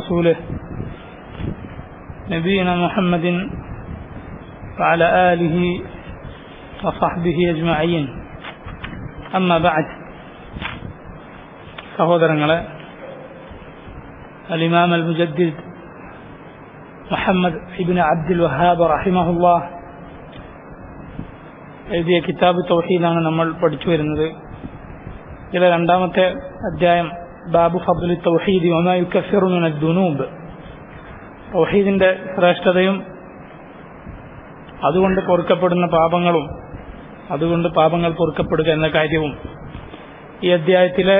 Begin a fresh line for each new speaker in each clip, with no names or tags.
ورسوله نبينا محمد وعلى آله وصحبه أجمعين أما بعد സഹോദരങ്ങളെ, الإمام المجدد മുഹമ്മദ് ഇബ്നു അബ്ദുൽ വഹാബ് റഹിമഹുല്ലാഹ് എഴുതിയ കിതാബ് തൗഹീദാണ് നമ്മൾ പഠിച്ചു വരുന്നത്. ഇതിലെ രണ്ടാമത്തെ അധ്യായം ബാബു ഫദ്ലി തൗഹീദി വമാ യുകഫിറു മിന ദുനൂബ്, തൗഹീദിന്റെ ശ്രേഷ്ഠതയും അതുകൊണ്ട് പൊറുക്കപ്പെടുന്ന പാപങ്ങളും അതുകൊണ്ട് പാപങ്ങൾ പൊറുക്കപ്പെടുക എന്ന കാര്യവും ഈ അധ്യായത്തിലെ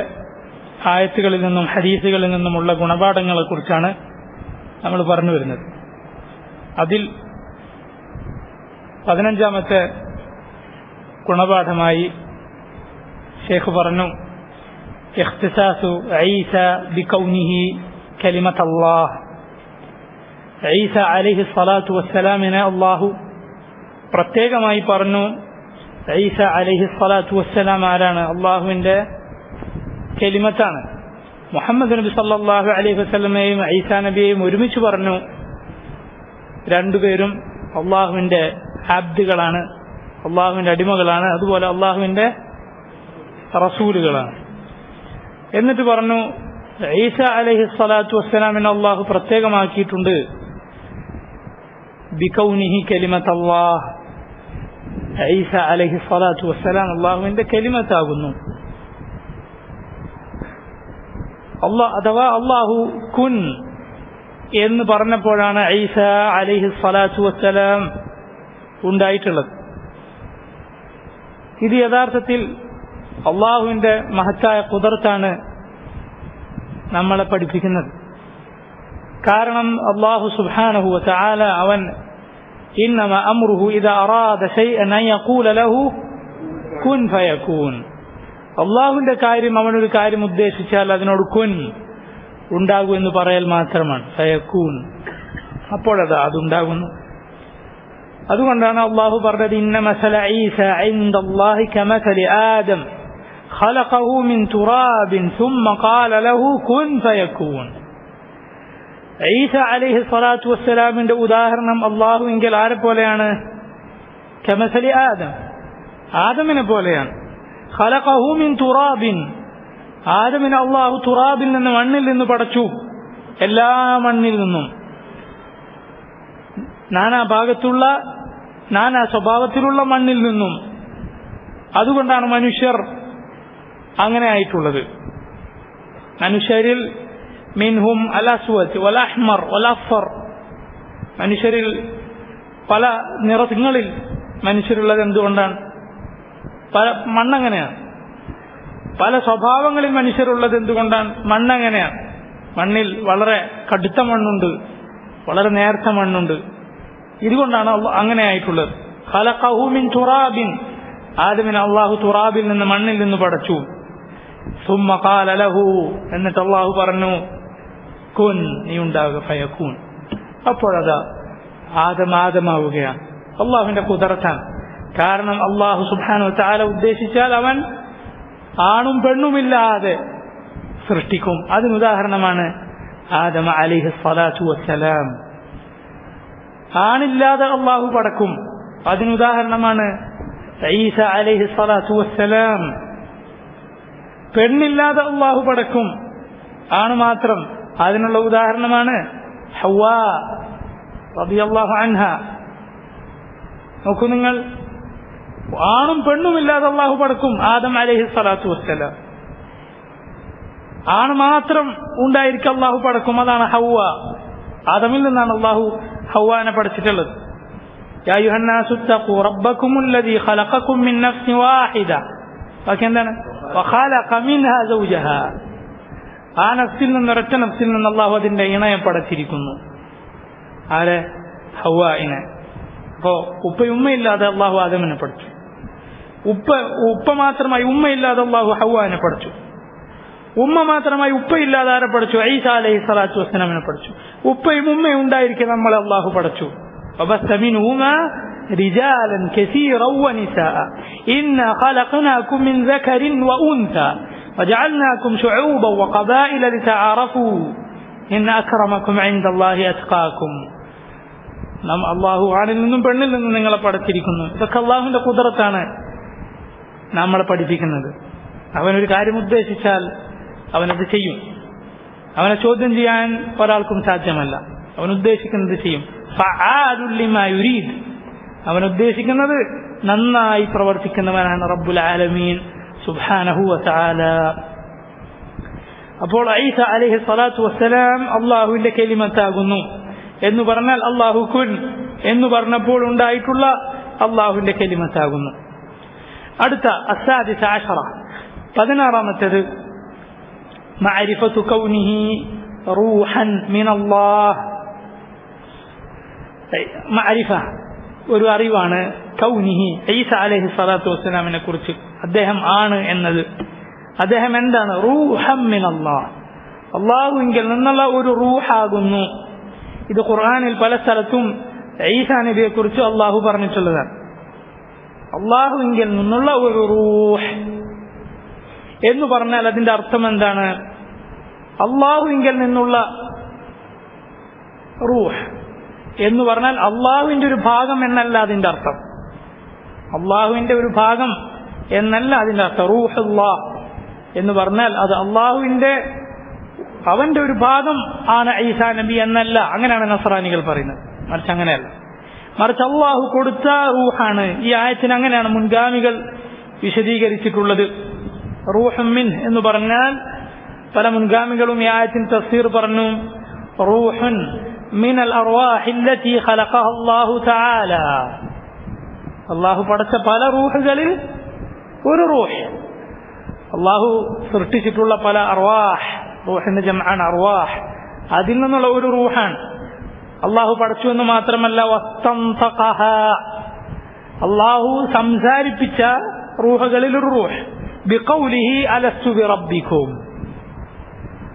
ആയത്തുകളിൽ നിന്നും ഹദീസുകളിൽ നിന്നുമുള്ള ഗുണപാഠങ്ങളെക്കുറിച്ചാണ് നമ്മൾ പറഞ്ഞു വരുന്നത്. അതിൽ 15ാമത്തെ ഗുണപാഠമായി ഷേഖ് പറഞ്ഞു, ഇഖ്തിസാസു ഈസ ബികൗനിഹി കലിമത്തല്ലാഹ്. ഈസ അലൈഹി സ്വലാത്തു വസ്സലാമിനെ അല്ലാഹു പ്രത്യേകമായി പറഞ്ഞു. ഈസ അലൈഹി സ്വലാത്തു വസ്സലാം ആരാണ്? അല്ലാഹുവിന്റെ കലിമത്താണ്. മുഹമ്മദ് നബി സല്ലല്ലാഹു അലൈഹി വസല്ലമയെയും ഈസാ നബിയെയും ഒരുമിച്ച് പറഞ്ഞു. രണ്ടുപേരും അള്ളാഹുവിന്റെ അബ്ദുകളാണ്, അള്ളാഹുവിന്റെ അടിമകളാണ്, അതുപോലെ അള്ളാഹുവിന്റെ റസൂലുകളാണ്. എന്നിട്ട് പറഞ്ഞു, ഈസ അലൈഹി സ്വലാത്തു വസ്സലാമിനെ അള്ളാഹു പ്രത്യേകമാക്കിയിട്ടുണ്ട് ബികൗനിഹി കലിമത്തല്ലാഹ്. ഈസ അലൈഹി സ്വലാത്തു വസ്സലാം അള്ളാഹുവിന്റെ കലിമത്താകുന്നു. അഥവാ അള്ളാഹു കുൻ എന്ന് പറഞ്ഞപ്പോഴാണ് ഈസ അലൈഹി സ്വലാത്തു വസ്സലാം ഉണ്ടായിട്ടുള്ളത്. ഇത് യഥാർത്ഥത്തിൽ അള്ളാഹുവിന്റെ മഹത്തായ ഖുദറത്താണ് നമ്മളെ പഠിപ്പിക്കുന്നത്. കാരണം അള്ളാഹു സുബ്ഹാനഹു വ തആല അവൻ ഇന്നമാ അംറുഹു ഇദാ അറാദ ശൈഅൻ അൻ യഖൂല ലഹു കുൻ ഫയകൂൻ. അള്ളാഹുവിന്റെ കാര്യം, അവനൊരു കാര്യം ഉദ്ദേശിച്ചാൽ അതിനോട് കുൻ ഉണ്ടാകൂ എന്ന് പറയൽ മാത്രമാണ്. ഫയകൂൻ, അപ്പോഴതാ അതുണ്ടാകുന്നു. അതുകൊണ്ടാണ് അള്ളാഹു പറഞ്ഞത്, ഇന്ന മസല ഈസ ഇൻദല്ലാഹി കമസലി ആദം ഖലഖഹു മിൻ തുറാബിൻ സുമ്മ ഖാല ലഹു കുൻ ഫയകൂൻ. ഈസ അലൈഹി സ്വലാത്തു വസ്സലാമിന്റെ ഉദാഹരണം അള്ളാഹുവിങ്കിൽ ആരെ പോലെയാണ്? കമസലി ആദം, ആദമിനെ പോലെയാണ്. ഖലഖഹു മിൻ തുറാബിൻ, ആദമിനെ അള്ളാഹു തുറാബിൽ നിന്ന്, മണ്ണിൽ നിന്ന് പടച്ചു. എല്ലാ മണ്ണിൽ നിന്നും, നാനാ ഭാഗത്തുള്ള നാനാ സ്വഭാവത്തിലുള്ള മണ്ണിൽ നിന്നും. അതുകൊണ്ടാണ് മനുഷ്യർ അങ്ങനെ ആയിട്ടുള്ളത്. മനുഷ്യരിൽ മിൻഹും അൽ അസ്വദ് വൽ അഹ്മർ വൽ അഫർ, മനുഷ്യരിൽ പല നിറങ്ങളിൽ മനുഷ്യരുള്ളത് എന്തുകൊണ്ടാണ്? പല മണ്ണങ്ങനെയാണ്. പല സ്വഭാവങ്ങളിൽ മനുഷ്യരുള്ളത് എന്തുകൊണ്ടാണ്? മണ്ണങ്ങനെയാണ്. മണ്ണിൽ വളരെ കടുത്ത മണ്ണുണ്ട്, വളരെ നേർത്ത മണ്ണുണ്ട്. ഇതുകൊണ്ടാണ് അങ്ങനെ ആയിട്ടുള്ളത്. ഖലഖഹു മിൻ തുറാബിൻ, ആദമിനെ അള്ളാഹു തുറാബിൽ നിന്ന്, മണ്ണിൽ നിന്ന് പടച്ചു. സുമ്മ ഖാല ലഹു, എന്നിട്ട് അള്ളാഹു പറഞ്ഞു കുൻ, നീ ഉണ്ടാവുക, ഫയകൂൻ. അപ്പോഴതാ ആദമാവുകയാണ്. അള്ളാഹുവിന്റെ ഖുദറത്താണ്. കാരണം അള്ളാഹു സുബ്ഹാനഹു വ തആല ഉദ്ദേശിച്ചാൽ അവൻ ആണും പെണ്ണുമില്ലാതെ സൃഷ്ടിക്കും. അതിനുദാഹരണമാണ് ആദം അലൈഹി സ്വലാത്തു വസ്സലാം. ആണില്ലാതെ അള്ളാഹു പടക്കും. അതിനുദാഹരണമാണ് ഈസ അലൈഹി സ്വലാത്തു വസ്സലാം. പെണ്ണില്ലാതെ അള്ളാഹു പടക്കും, ആണ് മാത്രം. അതിനുള്ള ഉദാഹരണമാണ് ഹവ്വാ റളിയല്ലാഹു അൻഹ. നോക്കൂ നിങ്ങൾ, ആണും പെണ്ണുമില്ലാതെ അള്ളാഹു പടക്കും ആദം അലൈഹി സ്വലാത്തു വസ്സലാം. ആണ് മാത്രം ഉണ്ടായിരിക്കും അള്ളാഹു പടക്കും. അതാണ് ഹവ്വ. ആദമിൽ നിന്നാണ് അള്ളാഹു ഹവ്വാനെ പഠിച്ചിട്ടുള്ളത്. യാ അയ്യുഹന്നാസു ഇത്തഖൂ റബ്ബകുമുല്ലദീ ഖലഖകും മിൻ നഫ്സിൻ വാഹിദ. ബാക്കി എന്താണ്? വഖലഖ മിൻഹാ സൗജഹാ. ആ നഫ്സിൽ നിന്ന്, ഒരൊറ്റ നഫ്സിൽ നിന്ന് അള്ളാഹു അതിന്റെ ഇണയെ പടച്ചിരിക്കുന്നു. ആരെ? ഹവ്വായിനെ. അപ്പോ ഉപ്പയുമ്മയില്ലാതെ അള്ളാഹു ആദമിനെ പഠിച്ചു. ഉപ്പ മാത്രമായി ഉമ്മയില്ലാതെ അള്ളാഹു ഹവ്വാനെ പഠിച്ചു. ഉമ്മ മാത്രമായി ഉപ്പയില്ലാതെ ആരെ പഠിച്ചു? ഈസ അലൈഹി സ്വലാത്തു വസ്സലാമിനെ പഠിച്ചു. ഉപ്പയും ഉമ്മയും ഉണ്ടായിരിക്കെ നമ്മളെ അള്ളാഹു പഠിച്ചു. وبث منهما رجالا كثيرا ونساء إنا خلقناكم من ذكر وأنثى وجعلناكم شعوبا وقبائل لتعارفوا ഇന്ന അക്രമക്കും ഇൻദല്ലാഹി അത്ഖാക്കും. അള്ളാഹു ആണിൽ നിന്നും പെണ്ണിൽ നിന്നും നിങ്ങളെ പഠിച്ചിരിക്കുന്നു. ഇതൊക്കെ അള്ളാഹുവിന്റെ ഖുദ്റത്താണ് നമ്മളെ പഠിപ്പിക്കുന്നത്. അവനൊരു കാര്യം ഉദ്ദേശിച്ചാൽ അവനത് ചെയ്യും. അവനെ ചോദ്യം ചെയ്യാൻ ഒരാൾക്കും സാധ്യമല്ല. അവൻ ഉദ്ദേശിക്കുന്നത് ചെയ്യും. ഫഅാലുൽ ലിമാ യുരീദ്, അവൻ ഉദ്ദേശിക്കുന്നത് നന്നായി പ്രവർത്തിക്കുന്നവനാണ് റബ്ബുൽ ആലമീൻ സുബ്ഹാനഹു വ തആല. അപ്പോൾ ഈസ അലൈഹി സ്വലാത്തു വസ്സലാം അള്ളാഹുവിന്റെ കലിമത്താകുന്നു എന്ന് പറഞ്ഞാൽ അള്ളാഹു കുൻ എന്ന് പറഞ്ഞപ്പോൾ ഉണ്ടായിട്ടുള്ള അള്ളാഹുവിന്റെ കലിമത്താകുന്നു. അടുത്ത അസ്സാദിസ അശറ, 16ാമത്തേത് മഅരിഫത്തു കൗനിഹി റൂഹൻ മിനല്ലാഹ്. മഅരിഫ ഒരു അറിവാണ്. കൗനിഹി ഈസ അലൈഹി സ്വലാത്തു വസ്സലാമിനെ കുറിച്ച് അദ്ദേഹം ആണ് എന്നത്. അദ്ദേഹം എന്താണ്? റൂഹൻ മിനല്ലാഹ്, അള്ളാഹുവിങ്കിൽ നിന്നുള്ള ഒരു റൂഹാകുന്നു. ഇത് ഖുർആനിൽ പല സ്ഥലത്തും ഈസാ നബിയെ കുറിച്ച് അള്ളാഹു പറഞ്ഞിട്ടുള്ളതാണ്. അള്ളാഹുവിങ്കിൽ നിന്നുള്ള ഒരു റൂഹ് എന്ന് പറഞ്ഞാൽ അതിന്റെ അർത്ഥം എന്താണ്? അള്ളാഹുവിങ്കിൽ നിന്നുള്ള റൂഹ് എന്ന് പറഞ്ഞാൽ അള്ളാഹുവിന്റെ ഒരു ഭാഗം എന്നല്ല അതിന്റെ അർത്ഥം. അള്ളാഹുവിന്റെ ഒരു ഭാഗം എന്നല്ല അതിന്റെ അർത്ഥം. റൂഹുല്ലാഹ് എന്ന് പറഞ്ഞാൽ അത് അള്ളാഹുവിന്റെ അവന്റെ ഒരു ഭാഗം ആണ് ഈസാ നബി എന്നല്ല. അങ്ങനെയാണ് നസ്രാനികൾ പറയുന്നത്. മറിച്ച് അങ്ങനെയല്ല. മറിച്ച് അള്ളാഹു കൊടുത്ത റൂഹാണ്. ഈ ആയത്തിന് അങ്ങനെയാണ് മുൻഗാമികൾ വിശദീകരിച്ചിട്ടുള്ളത്. റൂഹും മിൻ എന്ന് പറഞ്ഞാൽ പല മുൻഗാമികളും ഈ ആയത്തിന് തഫ്സീർ പറഞ്ഞു, റൂഹുൻ മിനൽ അർവാഹി അല്ലതി ഖലഖഹ അല്ലാഹു തആല. അള്ളാഹു പടച്ച പല റൂഹുകളിൽ ഒരു റൂഹ്, അള്ളാഹു സൃഷ്ടിച്ചിട്ടുള്ള പല അർവാഹ്, റൂഹിന്റെ ജംആണ് അർവാഹ്, അതിൽ നിന്നുള്ള ഒരു റൂഹാണ് അള്ളാഹു പടച്ചു എന്ന് മാത്രമല്ല വസ്തൻതഖഹ, അള്ളാഹു സംസാരിപ്പിച്ച റൂഹുകളിൽ ഒരു റൂഹ്. ബിഖൗലിഹി അലസ്തു ബിറബ്ബിക്കും,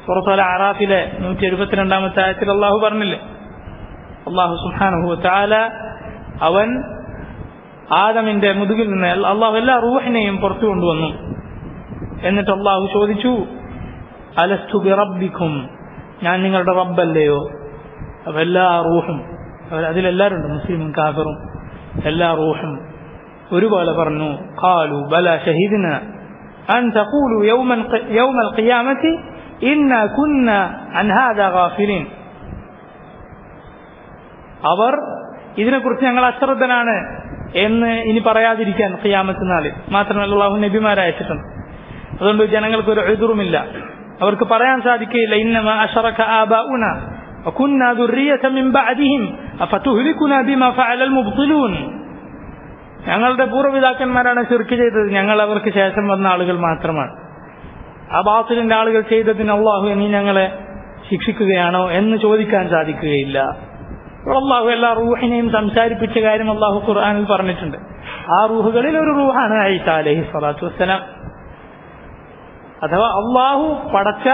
സൂറത്തുൽ അഅറാഫിലെ 172ാമത്തെ ആയത്തിൽ അള്ളാഹു പറഞ്ഞില്ലേ, അള്ളാഹു സുബ്ഹാനഹു വ തആല അവൻ ആദമിന്റെ മുതുകിൽ നിന്ന് അള്ളാഹു എല്ലാ റൂഹിനെയും പുറത്തു കൊണ്ടുവന്നു. എന്നിട്ട് അള്ളാഹു ചോദിച്ചു, അലസ്തു ബിറബ്ബിക്കും, ഞാൻ നിങ്ങളുടെ റബ്ബല്ലയോ? അപ്പൊ എല്ലാ റൂഹും, അതിലെല്ലാവരും ഉണ്ട്, മുസ്ലിമും കാഫിറും എല്ലാ റൂഹും ഒരുപോലെ പറഞ്ഞു, ഖാലു ബലാ ഷഹീദ്ന അൻ തഖൂലു യൗമൽ ഖിയാമത്തി ഇന്നാ കുന്നാ അൻ ഹാദാ ഗാഫിലീൻ. അവർ ഇതിനെക്കുറിച്ച് ഞങ്ങൾ അശ്രദ്ധനാണ് എന്ന് ഇനി പറയാതിരിക്കാൻ ഖിയാമത്ത് നാളിൽ. മാത്രമല്ല അല്ലാഹു നബിമാരെ അയച്ചിട്ടുണ്ട്. അതുകൊണ്ട് ജനങ്ങൾക്ക് ഒരു ഉദ്റുമില്ല, അവർക്ക് പറയാൻ സാധിക്കില്ല, ഇന്നമാ അശറക ആബാഉന വകുന്നാ ദുർരിയത മിൻ ബഅദിഹിം അഫതുഹ്ലികുനാ ബിമാ ഫഅലൽ മുബ്തിലൂൻ. ഞങ്ങളുടെ പൂർവ്വപിതാക്കന്മാരാണ് ശിർക്ക് ചെയ്തത്, ഞങ്ങൾ അവർക്ക് ശേഷം വന്ന ആളുകൾ മാത്രമാണ്. ആ ബാത്തിലിന്റെ ആളുകൾ ചെയ്തതിന് അള്ളാഹു നീ ഞങ്ങളെ ശിക്ഷിക്കുകയാണോ എന്ന് ചോദിക്കാൻ സാധിക്കുകയില്ല. അള്ളാഹു എല്ലാ റൂഹിനെയും സംസാരിപ്പിച്ച കാര്യം അള്ളാഹു ഖുർആനിൽ പറഞ്ഞിട്ടുണ്ട്. ആ റൂഹുകളിൽ ഒരു റൂഹാണ് ഈസാ അലൈഹി സ്വലാത്തു വസ്സലാം. അഥവാ അള്ളാഹു പടച്ച,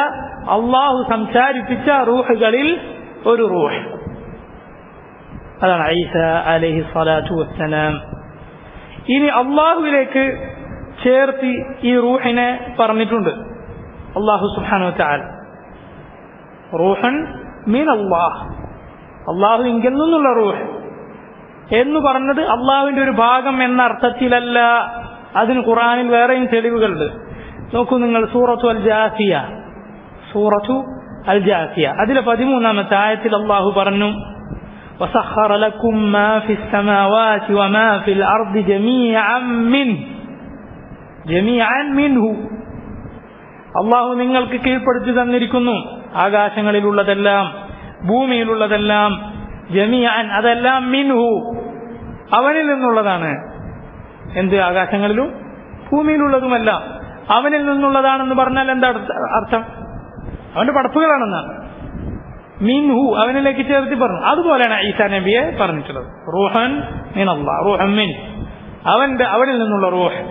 അള്ളാഹു സംസാരിപ്പിച്ച റൂഹുകളിൽ ഒരു റൂഹ്, അതാണ് ഈസാ അലൈഹി സ്വലാത്തു വസ്സലാം. ഇനി അള്ളാഹുവിലേക്ക് ചേർത്തി ഈ റൂഹിനെ പറഞ്ഞിട്ടുണ്ട് അള്ളാഹു സുബ്ഹാനഹു വ തആല. റൂഹൻ മിൻ അല്ലാഹ്, അള്ളാഹുവിങ്കിൽ നിന്നുള്ള റൂഹ് എന്ന് പറഞ്ഞത് അള്ളാഹുവിന്റെ ഒരു ഭാഗം എന്ന അർത്ഥത്തിലല്ല. അതിന് ഖുർആനിൽ വേറെയും തെളിവുകളുണ്ട്. നോക്കൂ നിങ്ങൾ, സൂറത്തു അൽ ജാസിയ, സൂറത്തു അൽ ജാസിയ അതിലെ 13ാമത്തെ ആയത്തിൽ അള്ളാഹു പറഞ്ഞു, വസഖറ ലക്കും മാ ഫിസ് സമാവാതി വമാ ഫിൽ അർദി ജമീഅൻ മിൻഹു. അള്ളാഹു നിങ്ങൾക്ക് കീഴ്പ്പെടുത്തി തന്നിരിക്കുന്നു ആകാശങ്ങളിലുള്ളതെല്ലാം ഭൂമിയിലുള്ളതെല്ലാം, ജമീഅൻ അതെല്ലാം മിൻഹു അവനിൽ നിന്നുള്ളതാണ്. എന്ത്? ആകാശങ്ങളിലും ഭൂമിയിലുള്ളതുമെല്ലാം അവനിൽ നിന്നുള്ളതാണെന്ന് പറഞ്ഞാൽ എന്താ അർത്ഥം? അവന്റെ പടപ്പുകളാണെന്നാണ്. മിൻഹു അവനിലേക്ക് ചേർത്തി പറഞ്ഞു. അതുപോലെയാണ് ഈസാ നബിയെ പറഞ്ഞിട്ടുള്ളത്. റൂഹൻ മിൻ അല്ലാഹ്, റൂഹൻ മിൻ അവനിൽ നിന്നുള്ള റൂഹ്,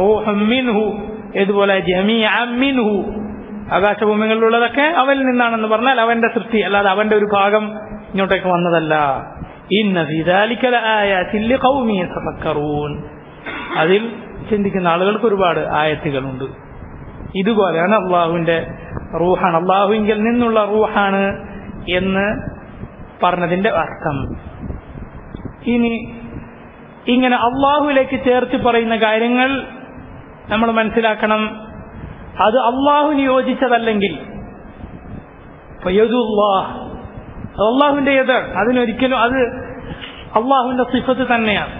റൂഹൻ മിൻഹു. ഇതുപോലെ ജമീഅൻ മിൻഹു, ആകാശഭൂമികളിലുള്ളതൊക്കെ അവനിൽ നിന്നാണെന്ന് പറഞ്ഞാൽ അവന്റെ സൃഷ്ടി, അല്ലാതെ അവന്റെ ഒരു ഭാഗം ഇങ്ങോട്ടേക്ക് വന്നതല്ല. ഇന്ന ഫീ ദാലിക ലആയാതിൻ ലിഖൗമി യതഫക്കറൂൻ, അതിൽ ചിന്തിക്കുന്ന ആളുകൾക്ക് ഒരുപാട് ആയത്തുകളുണ്ട്. ഇതുപോലെയാണ് അള്ളാഹുവിന്റെ റൂഹാണ്, അള്ളാഹുവിങ്കിൽ നിന്നുള്ള റൂഹാണ് എന്ന് പറഞ്ഞതിന്റെ അർത്ഥം. ഇനി ഇങ്ങനെ അള്ളാഹുവിലേക്ക് ചേർത്ത് പറയുന്ന കാര്യങ്ങൾ നമ്മൾ മനസ്സിലാക്കണം, അത് അള്ളാഹുവിന് യോജിച്ചതല്ലെങ്കിൽ അള്ളാഹുവിന്റെ യത് അതിനൊരിക്കലും അത് അള്ളാഹുവിന്റെ സിഫത്ത് തന്നെയാണ്.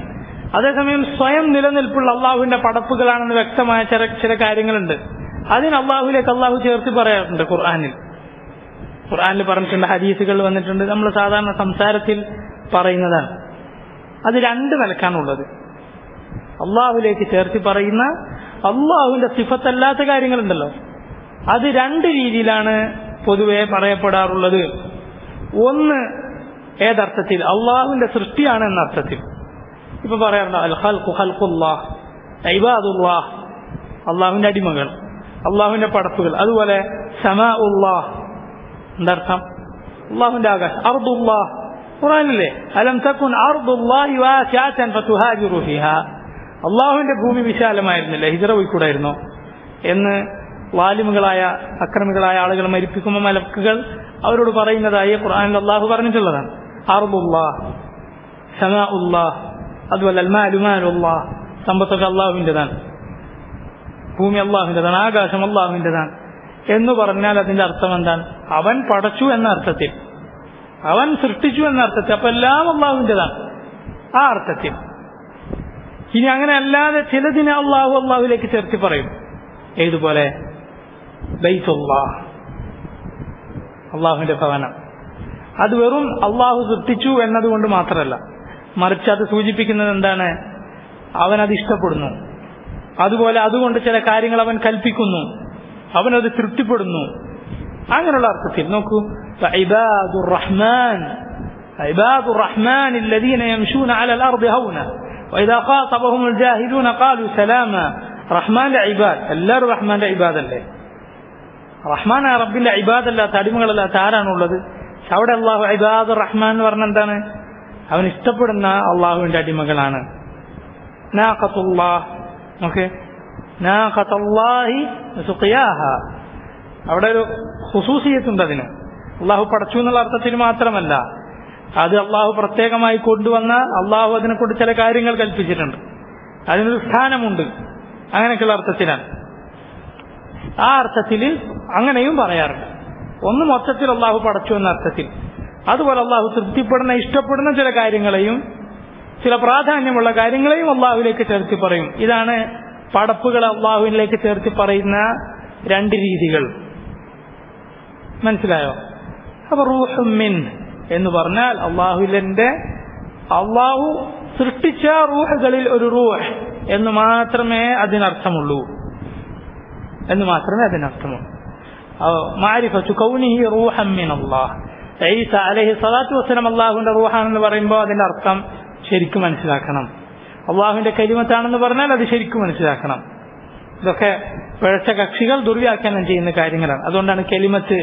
അതേസമയം സ്വയം നിലനിൽപ്പുള്ള അള്ളാഹുവിന്റെ പടപ്പുകളാണെന്ന് വ്യക്തമായ ചില കാര്യങ്ങളുണ്ട്. അതിന് അള്ളാഹുവിലേക്ക് അള്ളാഹു ചേർത്ത് പറയാറുണ്ട്. ഖുർആനിൽ പറഞ്ഞിട്ടുണ്ട്, ഹദീസുകൾ വന്നിട്ടുണ്ട്, നമ്മൾ സാധാരണ സംസാരത്തിൽ പറയുന്നതാണ്. അത് രണ്ട് നിലക്കാണുള്ളത്. അള്ളാഹുവിലേക്ക് ചേർത്ത് പറയുന്ന അള്ളാഹുവിന്റെ സിഫത്തല്ലാത്ത കാര്യങ്ങളുണ്ടല്ലോ, അത് രണ്ട് രീതിയിലാണ് പൊതുവെ പറയപ്പെടാറുള്ളത്. ഒന്ന് ഏതർത്ഥത്തിൽ? അള്ളാഹുവിന്റെ സൃഷ്ടിയാണ് എന്ന അർത്ഥത്തിൽ. ഇപ്പൊ പറയാറുണ്ട് അൽ ഖൽഖു ഖൽഖുല്ലാഹ്, ഇബാദുല്ലാഹ്, അള്ളാഹുവിന്റെ അടിമകൾ, അള്ളാഹുവിന്റെ പടപ്പുകൾ. അതുപോലെ സമാഉല്ലാഹ്, എന്തർത്ഥം? അള്ളാഹുവിന്റെ ആകാശം. അർദുല്ലാഹ്, ഖുർആനിലെ അലം തകുൻ അർദുല്ലാഹി വാസിഅതൻ ഫതുഹാജിറു ഫീഹാ, അള്ളാഹുവിന്റെ ഭൂമി വിശാലമായിരുന്നില്ല, ഹിജ്റ പോയിക്കൂടായിരുന്നോ എന്ന് വാലിമുകളായ അക്രമികളായ ആളുകൾ മരിപ്പിക്കുമ്പോൾ മലക്കുകൾ അവരോട് പറയുന്നതായി ഖുർആനിൽ അള്ളാഹു പറഞ്ഞിട്ടുള്ളതാണ്. അർദുല്ലാഹ്, സമാഉല്ലാഹ്, അതുപോലെ അൽമാലുമാലുല്ലാഹ്, സമ്പത്തൊക്കെ അള്ളാഹുവിൻ്റെതാണ്, ഭൂമി അള്ളാഹുവിൻ്റെതാണ്, ആകാശം അള്ളാഹുവിൻ്റെതാണ് എന്ന് പറഞ്ഞാൽ അതിന്റെ അർത്ഥം എന്താണ്? അവൻ പടച്ചു എന്ന അർത്ഥത്തിൽ, അവൻ സൃഷ്ടിച്ചു എന്ന അർത്ഥത്തിൽ. അപ്പൊ എല്ലാം അള്ളാഹുവിൻ്റെതാണ് ആ അർത്ഥത്തിൽ. ഇനി അങ്ങനെ അല്ലാതെ ചിലതിനെ അള്ളാഹുവിലേക്ക് ചേർത്തി പറയും. ഏതുപോലെ? ബൈത്തുല്ലാഹ്, അള്ളാഹുവിന്റെ ഭവനം. അത് വെറും അള്ളാഹു സൃഷ്ടിച്ചു എന്നതുകൊണ്ട് മാത്രമല്ല, മറിച്ച് അത് സൂചിപ്പിക്കുന്നത് എന്താണ്? അവനത് ഇഷ്ടപ്പെടുന്നു. അതുപോലെ അതുകൊണ്ട് ചില കാര്യങ്ങൾ അവൻ കൽപ്പിക്കുന്നു, അവനത് തൃപ്തിപ്പെടുന്നു. അങ്ങനെയുള്ള അർത്ഥത്തിൽ നോക്കൂ, ഇബാദുർ റഹ്മാൻ, ഇബാദുർ റഹ്മാൻ الذين يمشون على الارض هونا واذا خاطبهم الجاهلون قالوا سلاما. റഹ്മാന്റെ ഇബാദ്, എല്ലാവരും റഹ്മാന്റെ ഇബാദല്ലേ? റഹ്മാൻ ആ റബ്ബിന്റെ ഇബാദല്ലാത്ത അടിമകളല്ലാത്ത ആരാണുള്ളത്? അവിടെ അള്ളാഹു ഇബാദുർ റഹ്മാൻ എന്ന് പറഞ്ഞ എന്താണ്? അവൻ ഇഷ്ടപ്പെടുന്ന അള്ളാഹുവിന്റെ അടിമകളാണ്. നാഖത്തുല്ലാഹ്, ഓക്കെ, നാഖത്തുല്ലാഹി സുഖിയാഹ, അവിടെ ഒരു ഖുസൂസിയത്തുണ്ട് അതിന്. അള്ളാഹു പടച്ചു എന്നുള്ള അർത്ഥത്തിൽ മാത്രമല്ല, അത് അള്ളാഹു പ്രത്യേകമായി കൊണ്ടുവന്ന, അള്ളാഹു അതിനെക്കൊണ്ട് ചില കാര്യങ്ങൾ കൽപ്പിച്ചിട്ടുണ്ട്, അതിനൊരു സ്ഥാനമുണ്ട്, അങ്ങനെയൊക്കെയുള്ള അർത്ഥത്തിലാണ്. ആ അർത്ഥത്തിൽ അങ്ങനെയും പറയാറുണ്ട്. ഒന്ന് മൊത്തത്തിൽ അള്ളാഹു പടച്ചു എന്ന അർത്ഥത്തിൽ, അതുപോലെ അള്ളാഹു തൃപ്തിപ്പെടുന്ന ഇഷ്ടപ്പെടുന്ന ചില കാര്യങ്ങളെയും ചില പ്രാധാന്യമുള്ള കാര്യങ്ങളെയും അള്ളാഹുവിലേക്ക് ചേർത്തി പറയും. ഇതാണ് പടപ്പുകൾ അള്ളാഹുവിലേക്ക് ചേർത്തി പറയുന്ന രണ്ട് രീതികൾ. മനസ്സിലായോ? അപ്പൊ റൂഹും മിൻ എന്ന് പറഞ്ഞാൽ അള്ളാഹു സൃഷ്ടിച്ച റൂഹുകളിൽ ഒരു റൂഹ് എന്ന് മാത്രമേ അതിനർത്ഥമുള്ളൂ. മാരിഫത്തു കൗനിഹി റൂഹൻ മിൻ അല്ലാഹ്. ഈസ അലൈഹി സ്വലാത്തു വസ്സലാം അള്ളാഹുവിന്റെ റൂഹാണെന്ന് പറയുമ്പോൾ അതിന്റെ അർത്ഥം ശരിക്കും മനസ്സിലാക്കണം. അള്ളാഹുവിന്റെ കലിമത്താണെന്ന് പറഞ്ഞാൽ അത് ശരിക്കും മനസ്സിലാക്കണം. ഇതൊക്കെ പിഴച്ച കക്ഷികൾ ദുർവ്യാഖ്യാനം ചെയ്യുന്ന കാര്യങ്ങളാണ്. അതുകൊണ്ടാണ് കലിമത്ത്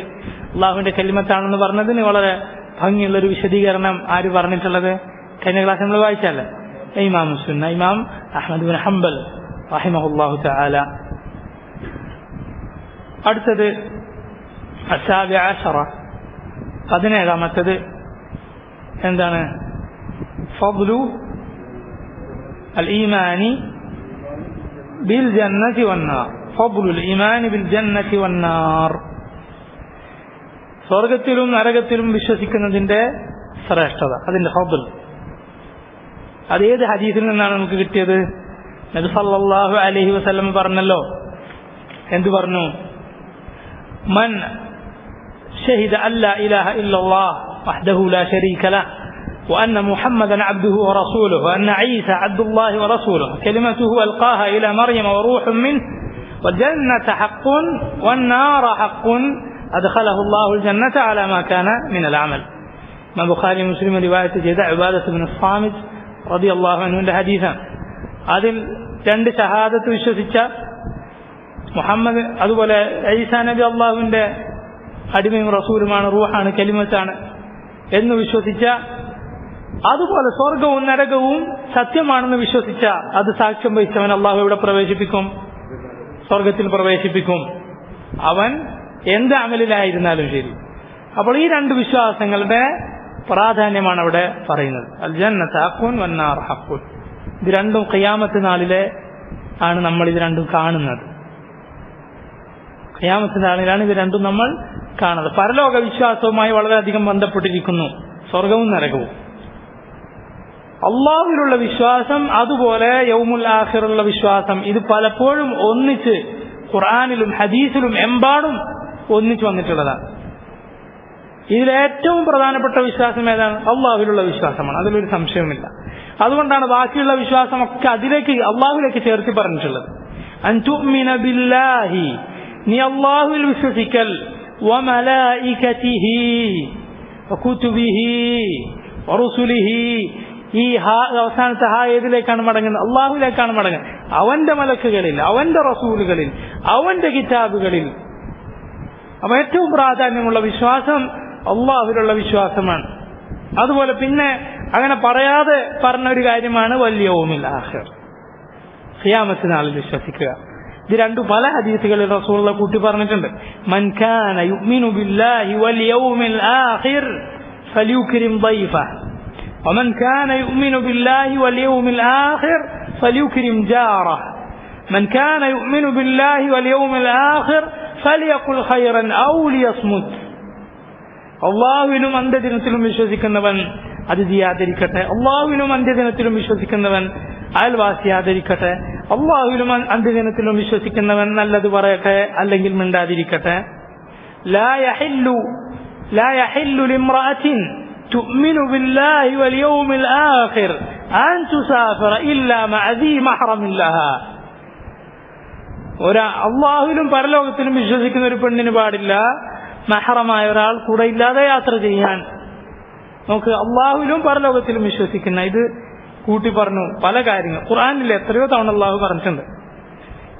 അള്ളാഹുവിന്റെ കലിമത്താണെന്ന് പറഞ്ഞതിന് വളരെ ഭംഗിയുള്ളൊരു വിശദീകരണം ആര് പറഞ്ഞിട്ടുള്ളത്? കഴിഞ്ഞ ക്ലാസ് നമ്മൾ വായിച്ചല്ലേ, ഇമാം സുന്ന ഇമാം അഹ്മദ് ബിൻ ഹംബൽ റഹിമഹുല്ലാഹു തആല. അടുത്തത് 17ാമത്തത് എന്താണ്? ഫദ്ലു അൽ ഈമാനി ബിൽ ജന്നതി വന്നാർ. ഫദ്ലുൽ ഈമാനി ബിൽ ജന്നതി വന്നാർ, സ്വർഗത്തിലും നരകത്തിലും വിശ്വസിക്കുന്നതിന്റെ ശ്രേഷ്ഠത, അതിന്റെ ഫദ്ൽ. അതേത് ഹദീസിൽ നിന്നാണ് നമുക്ക് കിട്ടിയത്? നബി സല്ലല്ലാഹു അലൈഹി വസല്ലം പറഞ്ഞല്ലോ. എന്തു പറഞ്ഞു? മൻ ഷഹിദ അല്ലാ ഇലാഹ ഇല്ലല്ലാഹ് വഹ്ദഹു ലാ ശരീക ലഹ് وأن محمدا عبده ورسوله وأن عيسى عبد الله ورسوله كلمته ألقاها إلى مريم وروح منه والجنة حق والنار حق أدخله الله الجنة على ما كان من العمل. ما بخاري مسلم رواية جدع عبادة بن الصامت رضي الله عنه حديثا. അതിൽ രണ്ട് ഷഹാദത്ത് വിശ്വസിച്ച മുഹമ്മദ്, അതുപോലെ ഈസാ നബി അള്ളാഹുവിന്റെ അടിമയും റസൂലുമാണ്, റൂഹാണ്, കലിമത്താണ് എന്ന് വിശ്വസിച്ച, അതുപോലെ സ്വർഗവും നരകവും സത്യമാണെന്ന് വിശ്വസിച്ച, അത് സാക്ഷ്യം വഹിച്ചവൻ അള്ളാഹു എവിടെ പ്രവേശിപ്പിക്കും? സ്വർഗത്തിൽ പ്രവേശിപ്പിക്കും. അവൻ എന്ത് അമലിലായിരുന്നാലും ശരി, അപ്പോൾ ഈ രണ്ട് വിശ്വാസങ്ങളുടെ പ്രാധാന്യമാണ് അവിടെ പറയുന്നത്. അൽ ജന്നത്ത് ഹഖ്ഖുൻ വന്നാർ ഹഖ്ഖുൻ. ഇത് രണ്ടും ഖിയാമത്ത് നാളിലെ ആണ് നമ്മൾ ഇത് രണ്ടും കാണുന്നത്. ഖിയാമത്ത് നാളിലാണ് ഇത് രണ്ടും നമ്മൾ കാണുന്നത്. പരലോക വിശ്വാസവുമായി വളരെയധികം ബന്ധപ്പെട്ടിരിക്കുന്നു സ്വർഗവും നരകവും. അള്ളാഹുവിലുള്ള വിശ്വാസം അതുപോലെ യൗമുൽ ആഖിറുള്ള വിശ്വാസം, ഇത് പലപ്പോഴും ഒന്നിച്ച് ഖുർആനിലും ഹദീസിലും എമ്പാടും ഒന്നിച്ച് വന്നിട്ടുള്ളതാണ്. ഇതിലേറ്റവും പ്രധാനപ്പെട്ട വിശ്വാസം ഏതാണ്? അള്ളാഹുവിലുള്ള വിശ്വാസമാണ്. അതിലൊരു സംശയവുമില്ല. അതുകൊണ്ടാണ് ബാക്കിയുള്ള വിശ്വാസമൊക്കെ അതിലേക്ക് അള്ളാഹുവിലേക്ക് ചേർത്ത് പറഞ്ഞിട്ടുള്ളത്. അൻ തുഅ്മിന ബില്ലാഹി, നീ അള്ളാഹുവിൽ വിശ്വസിക്കൽ, വമലായികതിഹി വകുതുബിഹി വറുസുലിഹി. ഈ അവസാനത്തെ ഏതിലേക്കാണ് മടങ്ങുന്നത്? അള്ളാഹുവിലേക്കാണ് മടങ്ങുന്നത്. അവന്റെ മലക്കുകളിൽ, അവന്റെ റസൂലുകളിൽ, അവന്റെ കിതാബുകളിൽ. അപ്പൊ ഏറ്റവും പ്രാധാന്യമുള്ള വിശ്വാസം അള്ളാഹുവിലുള്ള വിശ്വാസമാണ്. അതുപോലെ പിന്നെ അങ്ങനെ പറയാതെ പറഞ്ഞ ഒരു കാര്യമാണ് വൽ യൗമിൽ ആഖിർ, ഖിയാമത്ത് നാളിൽ വിശ്വസിക്കുക. ഇത് രണ്ടു പല ഹദീസുകളിൽ റസൂലുള്ളാഹി കൂട്ടി പറഞ്ഞിട്ടുണ്ട്. മൻ കാന യുഅ്മിനു ബില്ലാഹി വൽ യൗമിൽ ആഖിർ ഫലിയുക്രിം ضيفه ومن كان يؤمن بالله واليوم الآخر فليكرم جاره من كان يؤمن بالله واليوم الآخر فليقل خيرا أو ليصمت. അള്ളാഹുവിനും അന്ത്യദിനത്തിലും വിശ്വസിക്കുന്നവൻ അതിഥി ആദരിക്കട്ടെ, അള്ളാഹുവിനും അന്ത്യദിനത്തിലും വിശ്വസിക്കുന്നവൻ അയൽവാസി ആദരിക്കട്ടെ, അള്ളാഹുവിനും അന്ത്യദിനത്തിലും വിശ്വസിക്കുന്നവൻ നല്ലത് പറയട്ടെ അല്ലെങ്കിൽ മിണ്ടാതിരിക്കട്ടെ. لا يحل لامرأة تؤمن بالله واليوم الآخر أن تسافر إلا مع ذي محرم لها. അള്ളാഹുവിലും പരലോകത്തിലും വിശ്വസിക്കുന്ന ഒരു പെണ്ണിന് പാടില്ല മഹറമായ ഒരാൾ കൂടെ ഇല്ലാതെ യാത്ര ചെയ്യാൻ. നമുക്ക് അള്ളാഹുവിലും പരലോകത്തിലും വിശ്വസിക്കുന്ന ഇത് കൂട്ടി പറഞ്ഞു പല കാര്യങ്ങൾ ഖുർആനിൽ എത്രയോ തവണ അള്ളാഹു പറഞ്ഞിട്ടുണ്ട്.